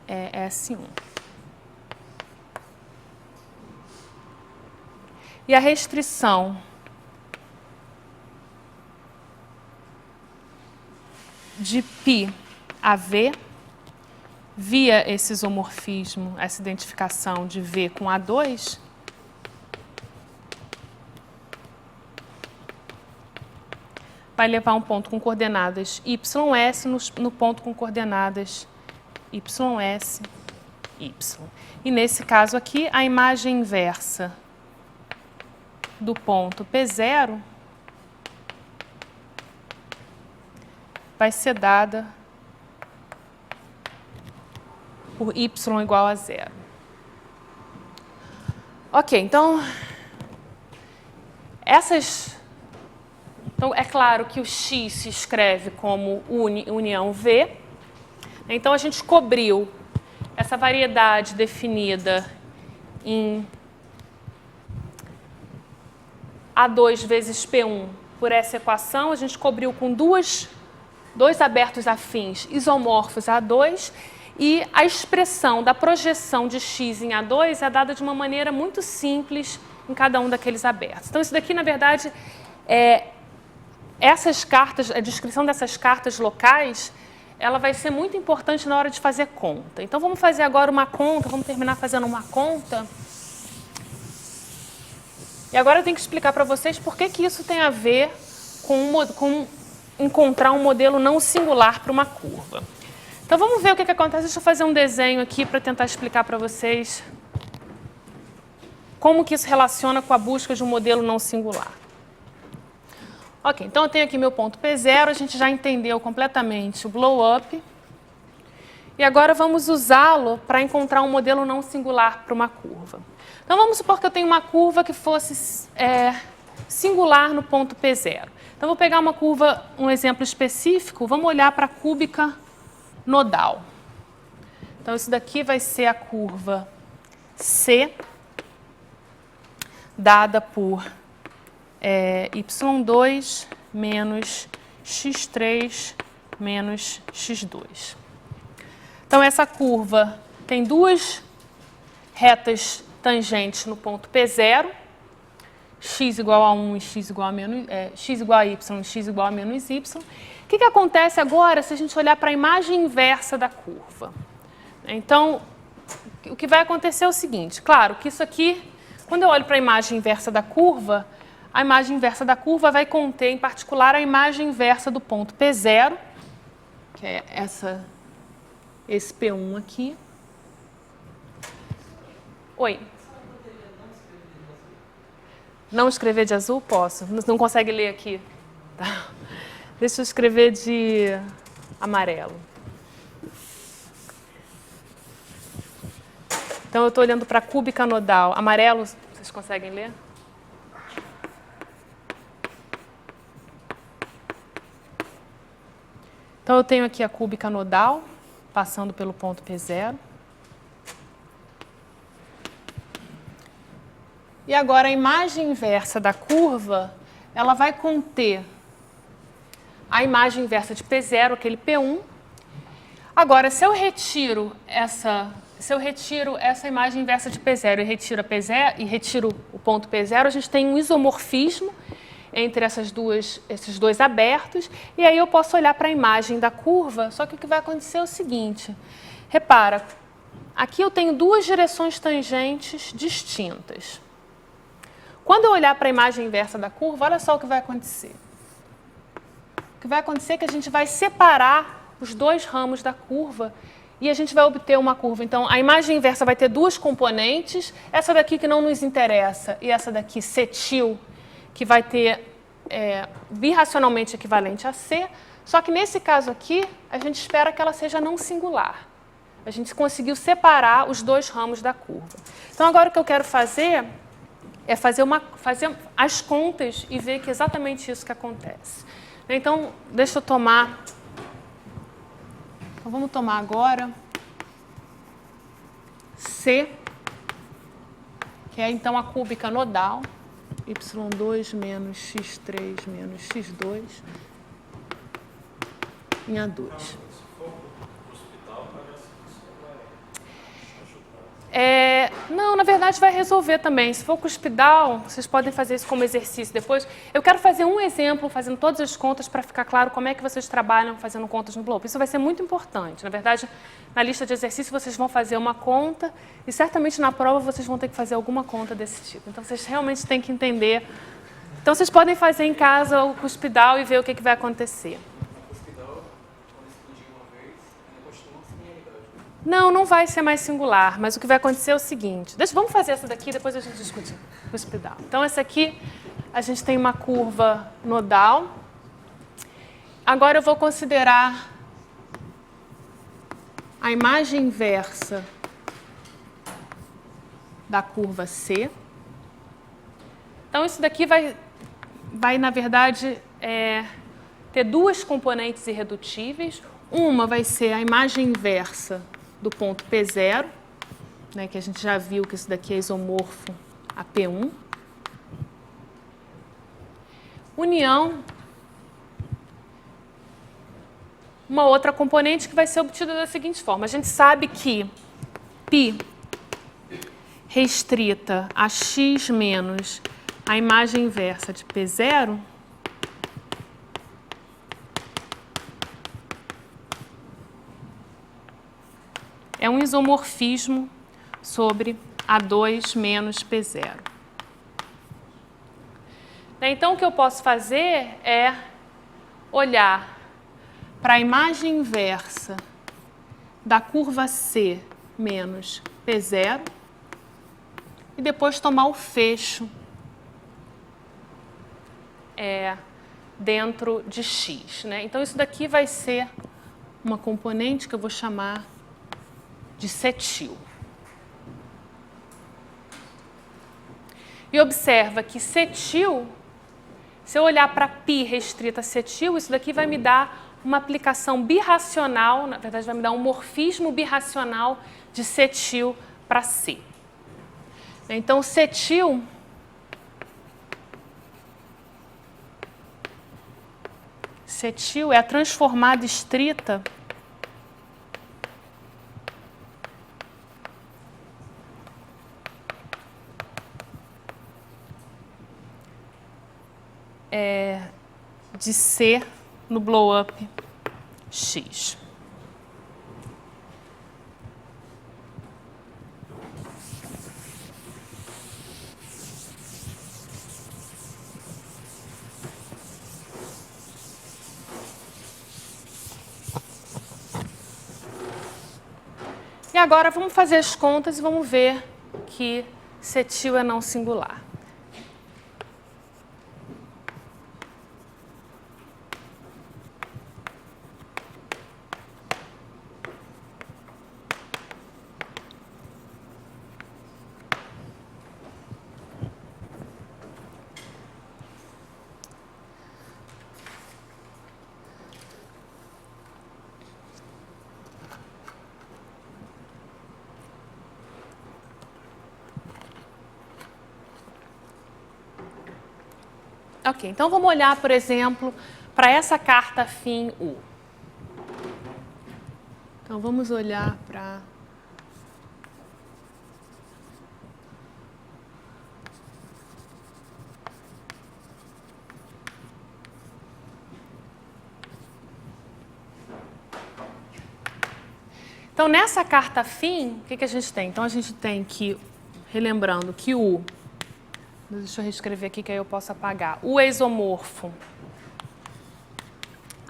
é S1. E a restrição de π a V via esse isomorfismo, essa identificação de V com A2, vai levar um ponto com coordenadas YS no ponto com coordenadas YS, Y. E nesse caso aqui, a imagem inversa do ponto P0 vai ser dada por y igual a 0. Ok, então, então, é claro que o X se escreve como união V. Então, a gente cobriu essa variedade definida em A2 vezes P1 por essa equação. A gente cobriu com dois abertos afins isomorfos a A2. E a expressão da projeção de X em A2 é dada de uma maneira muito simples em cada um daqueles abertos. Então, isso daqui, na verdade, essas cartas, a descrição dessas cartas locais, ela vai ser muito importante na hora de fazer conta. Então, vamos fazer agora uma conta, vamos terminar fazendo uma conta. E agora eu tenho que explicar para vocês por que isso tem a ver com encontrar um modelo não singular para uma curva. Então, vamos ver o que acontece. Deixa eu fazer um desenho aqui para tentar explicar para vocês como que isso relaciona com a busca de um modelo não singular. Ok, então eu tenho aqui meu ponto P0, a gente já entendeu completamente o blow-up. E agora vamos usá-lo para encontrar um modelo não singular para uma curva. Então, vamos supor que eu tenho uma curva que fosse singular no ponto P0. Então, vou pegar uma curva, um exemplo específico, vamos olhar para a cúbica nodal. Então, isso daqui vai ser a curva C, dada por y2 menos x3 menos x2. Então, essa curva tem duas retas tangentes no ponto P0, x igual a 1 e x igual a y, e x igual a menos y. O que acontece agora se a gente olhar para a imagem inversa da curva? Então, o que vai acontecer é o seguinte, claro que isso aqui, quando eu olho para a imagem inversa da curva, a imagem inversa da curva vai conter, em particular, a imagem inversa do ponto P0, que é esse P1 aqui. Oi. Não escrever de azul? Posso. Não consegue ler aqui? Tá. Deixa eu escrever de amarelo. Então, eu estou olhando para a cúbica nodal. Amarelo, vocês conseguem ler? Então, eu tenho aqui a cúbica nodal, passando pelo ponto P0. E agora, a imagem inversa da curva, ela vai conter a imagem inversa de P0, aquele P1. Agora, se eu retiro essa imagem inversa de P0 e retiro o ponto P0, a gente tem um isomorfismo entre esses dois abertos, e aí eu posso olhar para a imagem da curva, só que o que vai acontecer é o seguinte, repara, aqui eu tenho duas direções tangentes distintas. Quando eu olhar para a imagem inversa da curva, olha só o que vai acontecer. O que vai acontecer é que a gente vai separar os dois ramos da curva e a gente vai obter uma curva. Então, a imagem inversa vai ter duas componentes, essa daqui que não nos interessa e essa daqui, cetil, que vai ter birracionalmente equivalente a C, só que nesse caso aqui, a gente espera que ela seja não singular. A gente conseguiu separar os dois ramos da curva. Então, agora o que eu quero fazer é fazer as contas e ver que é exatamente isso que acontece. Então, deixa eu tomar... Então, vamos tomar agora C, que é então a cúbica nodal, y2 menos x3 menos x2 em A2. Não, na verdade vai resolver também. Se for cuspidal, vocês podem fazer isso como exercício depois. Eu quero fazer um exemplo, fazendo todas as contas, para ficar claro como é que vocês trabalham fazendo contas no Blow Up. Isso vai ser muito importante. Na verdade, na lista de exercícios vocês vão fazer uma conta e certamente na prova vocês vão ter que fazer alguma conta desse tipo. Então, vocês realmente têm que entender. Então, vocês podem fazer em casa o cuspidal e ver o que vai acontecer. Não, não vai ser mais singular, mas o que vai acontecer é o seguinte. Vamos fazer essa daqui, depois a gente discute o cuspidal. Então, essa aqui, a gente tem uma curva nodal. Agora eu vou considerar a imagem inversa da curva C. Então, isso daqui vai na verdade, ter duas componentes irredutíveis. Uma vai ser a imagem inversa do ponto P0, né, que a gente já viu que isso daqui é isomorfo a P1. União uma outra componente que vai ser obtida da seguinte forma. A gente sabe que π restrita a x menos a imagem inversa de P0 é um isomorfismo sobre A2 menos P0. Então, o que eu posso fazer é olhar para a imagem inversa da curva C menos P0 e depois tomar o fecho dentro de x. Né? Então, isso daqui vai ser uma componente que eu vou chamar de cetil. E observa que cetil, se eu olhar para π restrita a cetil, isso daqui vai me dar uma aplicação birracional, na verdade vai me dar um morfismo birracional de cetil para C. Então, cetil é a transformada estrita de C no blow-up X. E agora vamos fazer as contas e vamos ver que cetil é não singular. Ok, então vamos olhar, por exemplo, para essa carta afim U. Então vamos olhar para... Então, nessa carta afim, o que a gente tem? Então, a gente tem que, relembrando que U... Deixa eu reescrever aqui que aí eu posso apagar. O isomorfo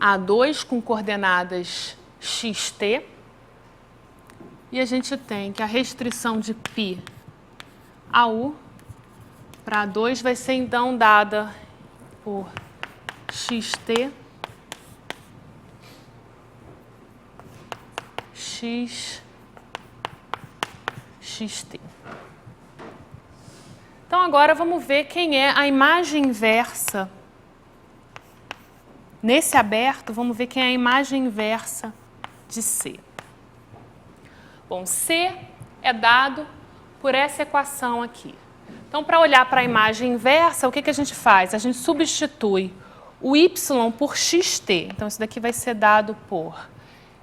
A2 com coordenadas xt. E a gente tem que a restrição de π a U para A2 vai ser então dada por xt xt. Então, agora vamos ver quem é a imagem inversa. Nesse aberto, vamos ver quem é a imagem inversa de C. Bom, C é dado por essa equação aqui. Então, para olhar para a imagem inversa, o que a gente faz? A gente substitui o y por xt. Então, isso daqui vai ser dado por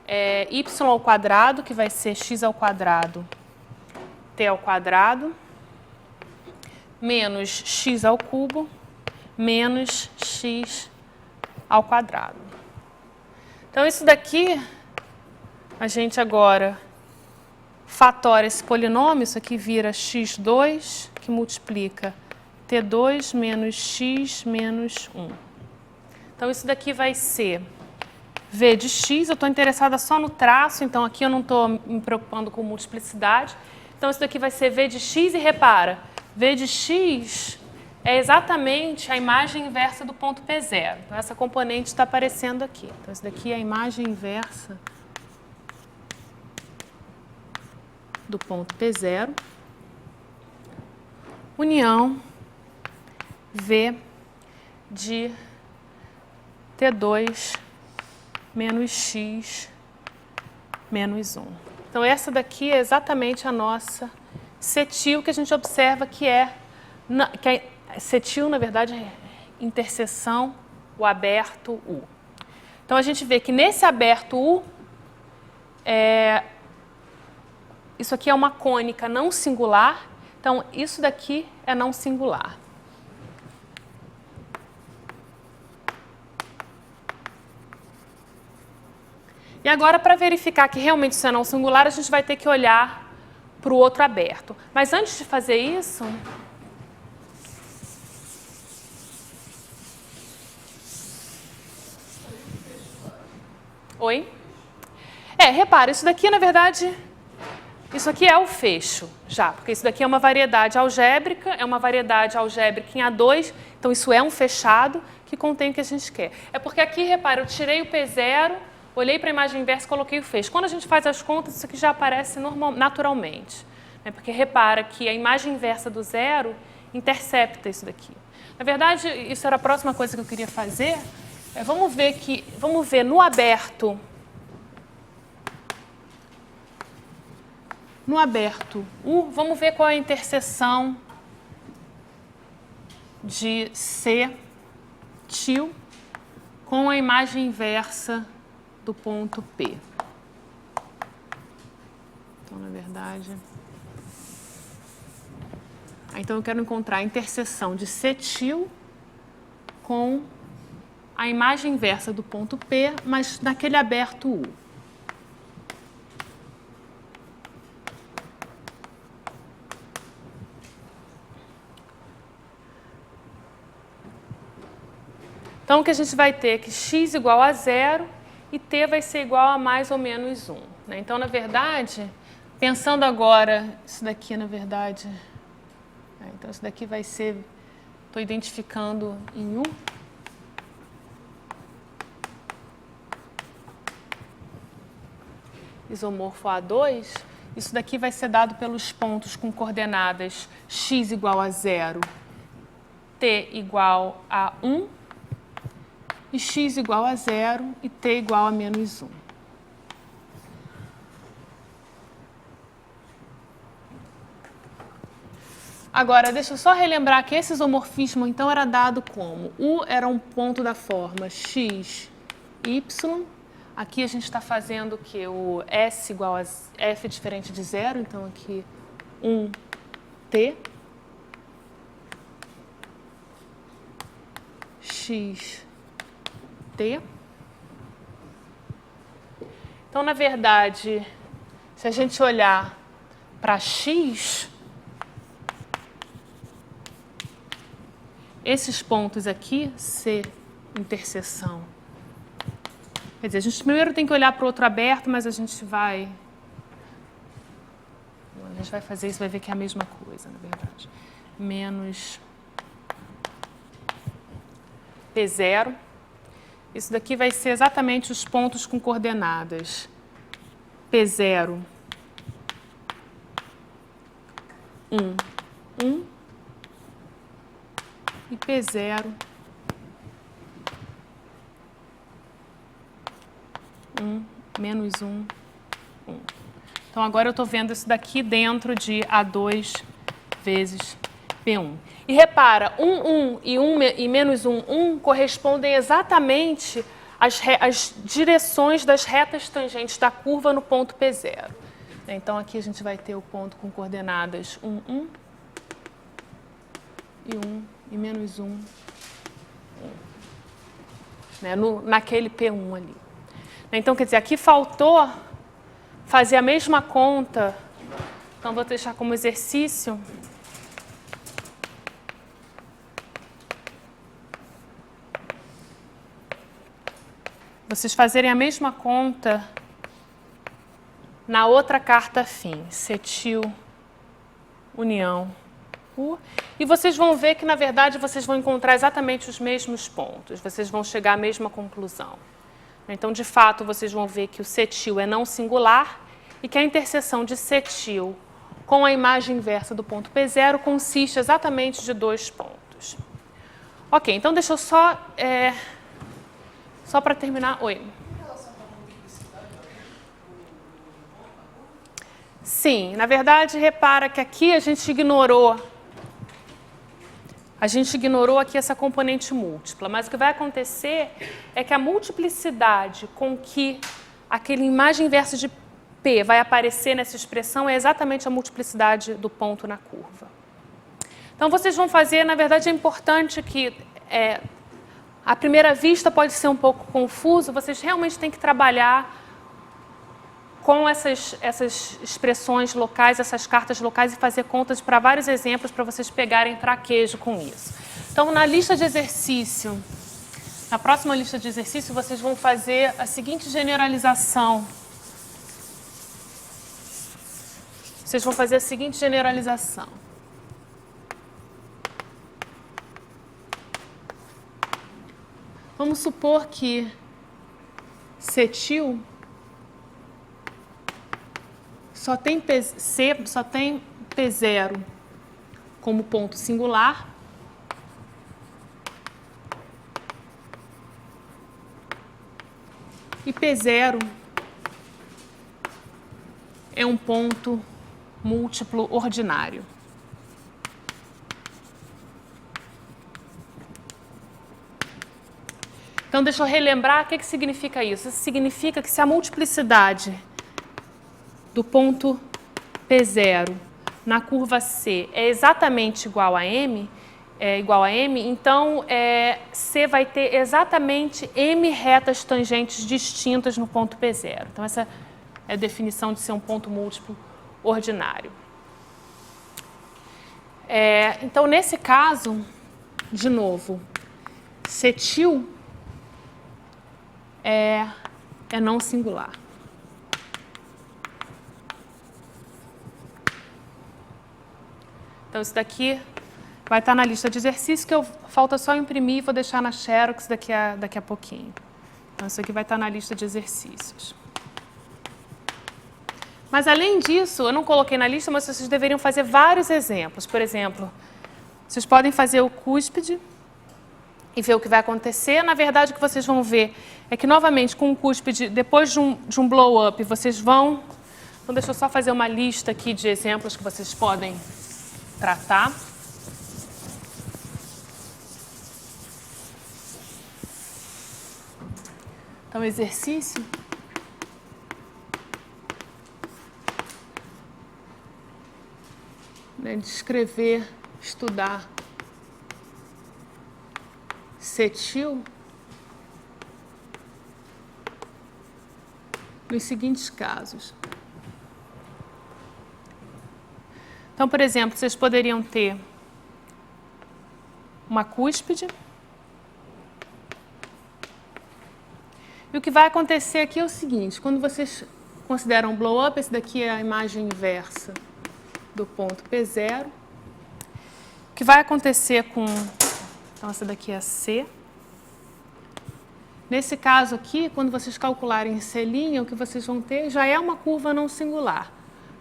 y ao quadrado, que vai ser x ao quadrado t ao quadrado menos x ao cubo menos x ao quadrado. Então, isso daqui, a gente agora fatora esse polinômio, isso aqui vira x2, que multiplica t2 menos x menos 1. Então, isso daqui vai ser v de x, eu estou interessada só no traço, então aqui eu não estou me preocupando com multiplicidade. Então, isso daqui vai ser v de x e repara, v de x é exatamente a imagem inversa do ponto P0. Então, essa componente está aparecendo aqui. Então, isso daqui é a imagem inversa do ponto P0, união V de T2 menos X menos 1. Então, essa daqui é exatamente a nossa cetil que a gente observa que cetil, na verdade, é interseção, o aberto U. Então, a gente vê que nesse aberto U, isso aqui é uma cônica não singular, então isso daqui é não singular. E agora, para verificar que realmente isso é não singular, a gente vai ter que olhar para o outro aberto. Mas antes de fazer isso, oi? Repara, isso daqui, na verdade, isso aqui é o fecho, já, porque isso daqui é uma variedade algébrica em A2, então isso é um fechado que contém o que a gente quer. É porque aqui, repara, eu tirei o P0, olhei para a imagem inversa e coloquei o fecho. Quando a gente faz as contas, isso aqui já aparece naturalmente. Né? Porque repara que a imagem inversa do zero intercepta isso daqui. Na verdade, isso era a próxima coisa que eu queria fazer. Vamos ver no aberto U, vamos ver qual é a interseção de C til com a imagem inversa do ponto P. Então, na verdade... Então, eu quero encontrar a interseção de C til com a imagem inversa do ponto P, mas naquele aberto U. Então, o que a gente vai ter é que x igual a 0 e t vai ser igual a mais ou menos 1. Né? Então, na verdade, pensando agora, isso daqui, na verdade... Então, isso daqui vai ser... Estou identificando em U. Isomorfo A2. Isso daqui vai ser dado pelos pontos com coordenadas x igual a 0, t igual a 1, e x igual a 0 e t igual a menos 1. Agora, deixa eu só relembrar que esse isomorfismo, então, era dado como U era um ponto da forma x, y. Aqui a gente está fazendo o quê? O S igual a F diferente de 0, então aqui 1t. X, t. Então, na verdade, se a gente olhar para x, esses pontos aqui, C, interseção. Quer dizer, a gente primeiro tem que olhar para o outro aberto, mas a gente vai fazer isso, vai ver que é a mesma coisa, na verdade. Menos P0. Isso daqui vai ser exatamente os pontos com coordenadas P0, 1, 1 e P0, 1, menos 1, 1. Então, agora eu estou vendo isso daqui dentro de A2 vezes P1. E repara, 1, 1 e menos 1, 1 correspondem exatamente às direções das retas tangentes da curva no ponto P0. Então, aqui a gente vai ter o ponto com coordenadas 1, 1, e 1, e menos 1, 1. Né? Naquele P1 ali. Então, quer dizer, aqui faltou fazer a mesma conta. Então, vou deixar como exercício. Vocês fazerem a mesma conta na outra carta afim, cetil, união, U. E vocês vão ver que, na verdade, vocês vão encontrar exatamente os mesmos pontos. Vocês vão chegar à mesma conclusão. Então, de fato, vocês vão ver que o cetil é não singular e que a interseção de cetil com a imagem inversa do ponto P0 consiste exatamente de 2 pontos. Ok, então deixa eu só para terminar. Oi. Sim, na verdade, repara que aqui a gente ignorou aqui essa componente múltipla, mas o que vai acontecer é que a multiplicidade com que aquela imagem inversa de P vai aparecer nessa expressão é exatamente a multiplicidade do ponto na curva. Então, vocês vão fazer, na verdade, é importante que, à primeira vista pode ser um pouco confuso, vocês realmente têm que trabalhar com essas expressões locais, essas cartas locais e fazer contas para vários exemplos para vocês pegarem traquejo com isso. Então, na lista de exercício, na próxima lista de exercício, vocês vão fazer a seguinte generalização. Vocês vão fazer a seguinte generalização. Vamos supor que cetil só tem P0 como ponto singular e P0 é um ponto múltiplo ordinário. Então, deixa eu relembrar o que significa isso. Isso significa que se a multiplicidade do ponto P0 na curva C é exatamente igual a M, então C vai ter exatamente M retas tangentes distintas no ponto P0. Então, essa é a definição de ser um ponto múltiplo ordinário. Então, nesse caso, de novo, cetil é não singular. Então, isso daqui vai estar na lista de exercícios que falta só imprimir e vou deixar na Xerox daqui a pouquinho. Então, isso aqui vai estar na lista de exercícios. Mas, além disso, eu não coloquei na lista, mas vocês deveriam fazer vários exemplos. Por exemplo, vocês podem fazer o cúspide e ver o que vai acontecer. Na verdade, o que vocês vão ver é que, novamente, com o cúspide, depois de um blow-up, vocês vão... Então, deixa eu só fazer uma lista aqui de exemplos que vocês podem tratar. Então, exercício. Descrever, estudar cetil nos seguintes casos. Então, por exemplo, vocês poderiam ter uma cúspide. E o que vai acontecer aqui é o seguinte, quando vocês consideram um blow-up, esse daqui é a imagem inversa do ponto P0. O que vai acontecer com... Então, essa daqui é a C. Nesse caso aqui, quando vocês calcularem C', o que vocês vão ter já é uma curva não singular.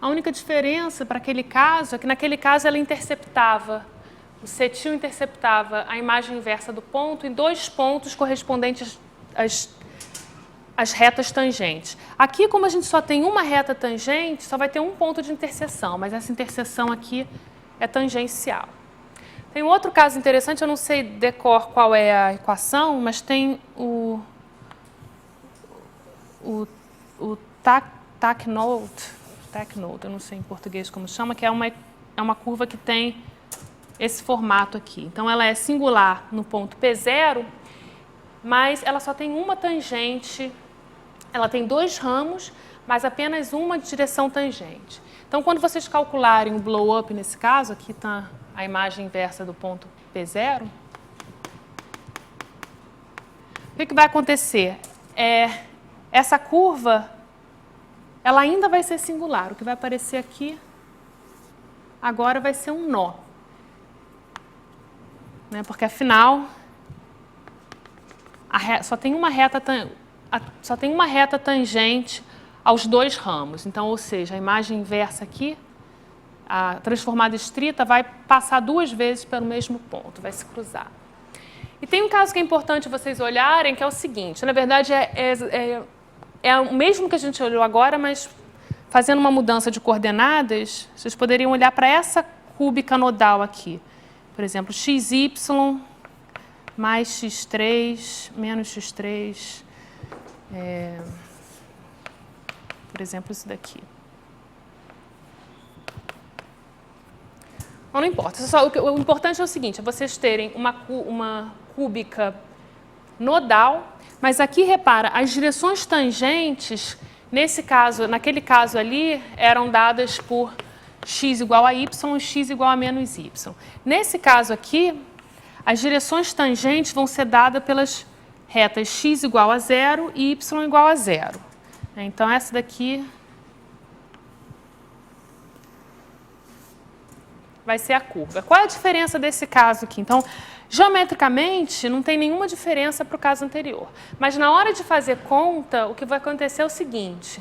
A única diferença para aquele caso é que naquele caso ela interceptava, o cetil interceptava a imagem inversa do ponto em 2 pontos correspondentes às retas tangentes. Aqui, como a gente só tem uma reta tangente, só vai ter um ponto de interseção, mas essa interseção aqui é tangencial. Tem um outro caso interessante, eu não sei decor qual é a equação, mas tem TechNode, eu não sei em português como chama, que é uma curva que tem esse formato aqui. Então, ela é singular no ponto P0, mas ela só tem uma tangente, ela tem 2 ramos, mas apenas uma direção tangente. Então, quando vocês calcularem o blow-up nesse caso, aqui está a imagem inversa do ponto P0, o que vai acontecer? Essa curva, ela ainda vai ser singular. O que vai aparecer aqui, agora vai ser um nó. Né? Porque, afinal, só tem uma reta tangente aos 2 ramos. Então, ou seja, a imagem inversa aqui, a transformada estrita, vai passar 2 vezes pelo mesmo ponto, vai se cruzar. E tem um caso que é importante vocês olharem, que é o seguinte, na verdade é o mesmo que a gente olhou agora, mas fazendo uma mudança de coordenadas, vocês poderiam olhar para essa cúbica nodal aqui. Por exemplo, xy mais x3 menos x3, por exemplo, isso daqui. Não importa, o importante é o seguinte, é vocês terem uma cúbica nodal, mas aqui, repara, as direções tangentes, naquele caso ali, eram dadas por x igual a y e x igual a menos y. Nesse caso aqui, as direções tangentes vão ser dadas pelas retas x igual a 0 e y igual a 0. Então, essa daqui vai ser a curva. Qual é a diferença desse caso aqui? Então, geometricamente, não tem nenhuma diferença para o caso anterior. Mas, na hora de fazer conta, o que vai acontecer é o seguinte.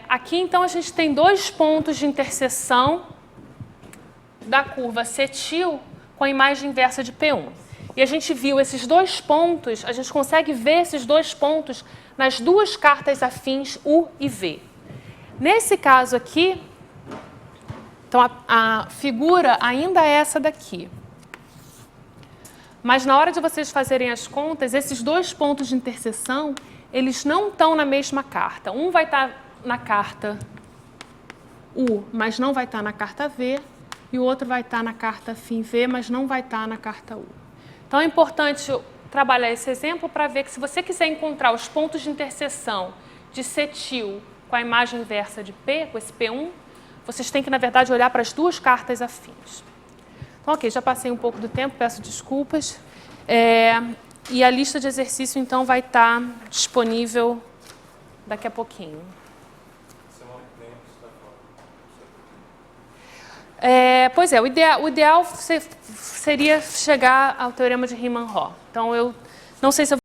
Aqui, então, a gente tem 2 pontos de interseção da curva cetil com a imagem inversa de P1. E a gente viu esses 2 pontos, a gente consegue ver esses 2 pontos nas 2 cartas afins U e V. Nesse caso aqui, então a figura ainda é essa daqui. Mas na hora de vocês fazerem as contas, esses 2 pontos de interseção, eles não estão na mesma carta. Um vai estar na carta U, mas não vai estar na carta V, e o outro vai estar na carta afim V, mas não vai estar na carta U. Então é importante trabalhar esse exemplo para ver que se você quiser encontrar os pontos de interseção de cetil com a imagem inversa de P, com esse P1, vocês têm que, na verdade, olhar para as 2 cartas afins. Então, ok, já passei um pouco do tempo, peço desculpas. E a lista de exercício, então, vai estar disponível daqui a pouquinho. Semana que vem você está Pois é, o ideal seria chegar ao teorema de Riemann-Roch. Então, eu não sei se eu vou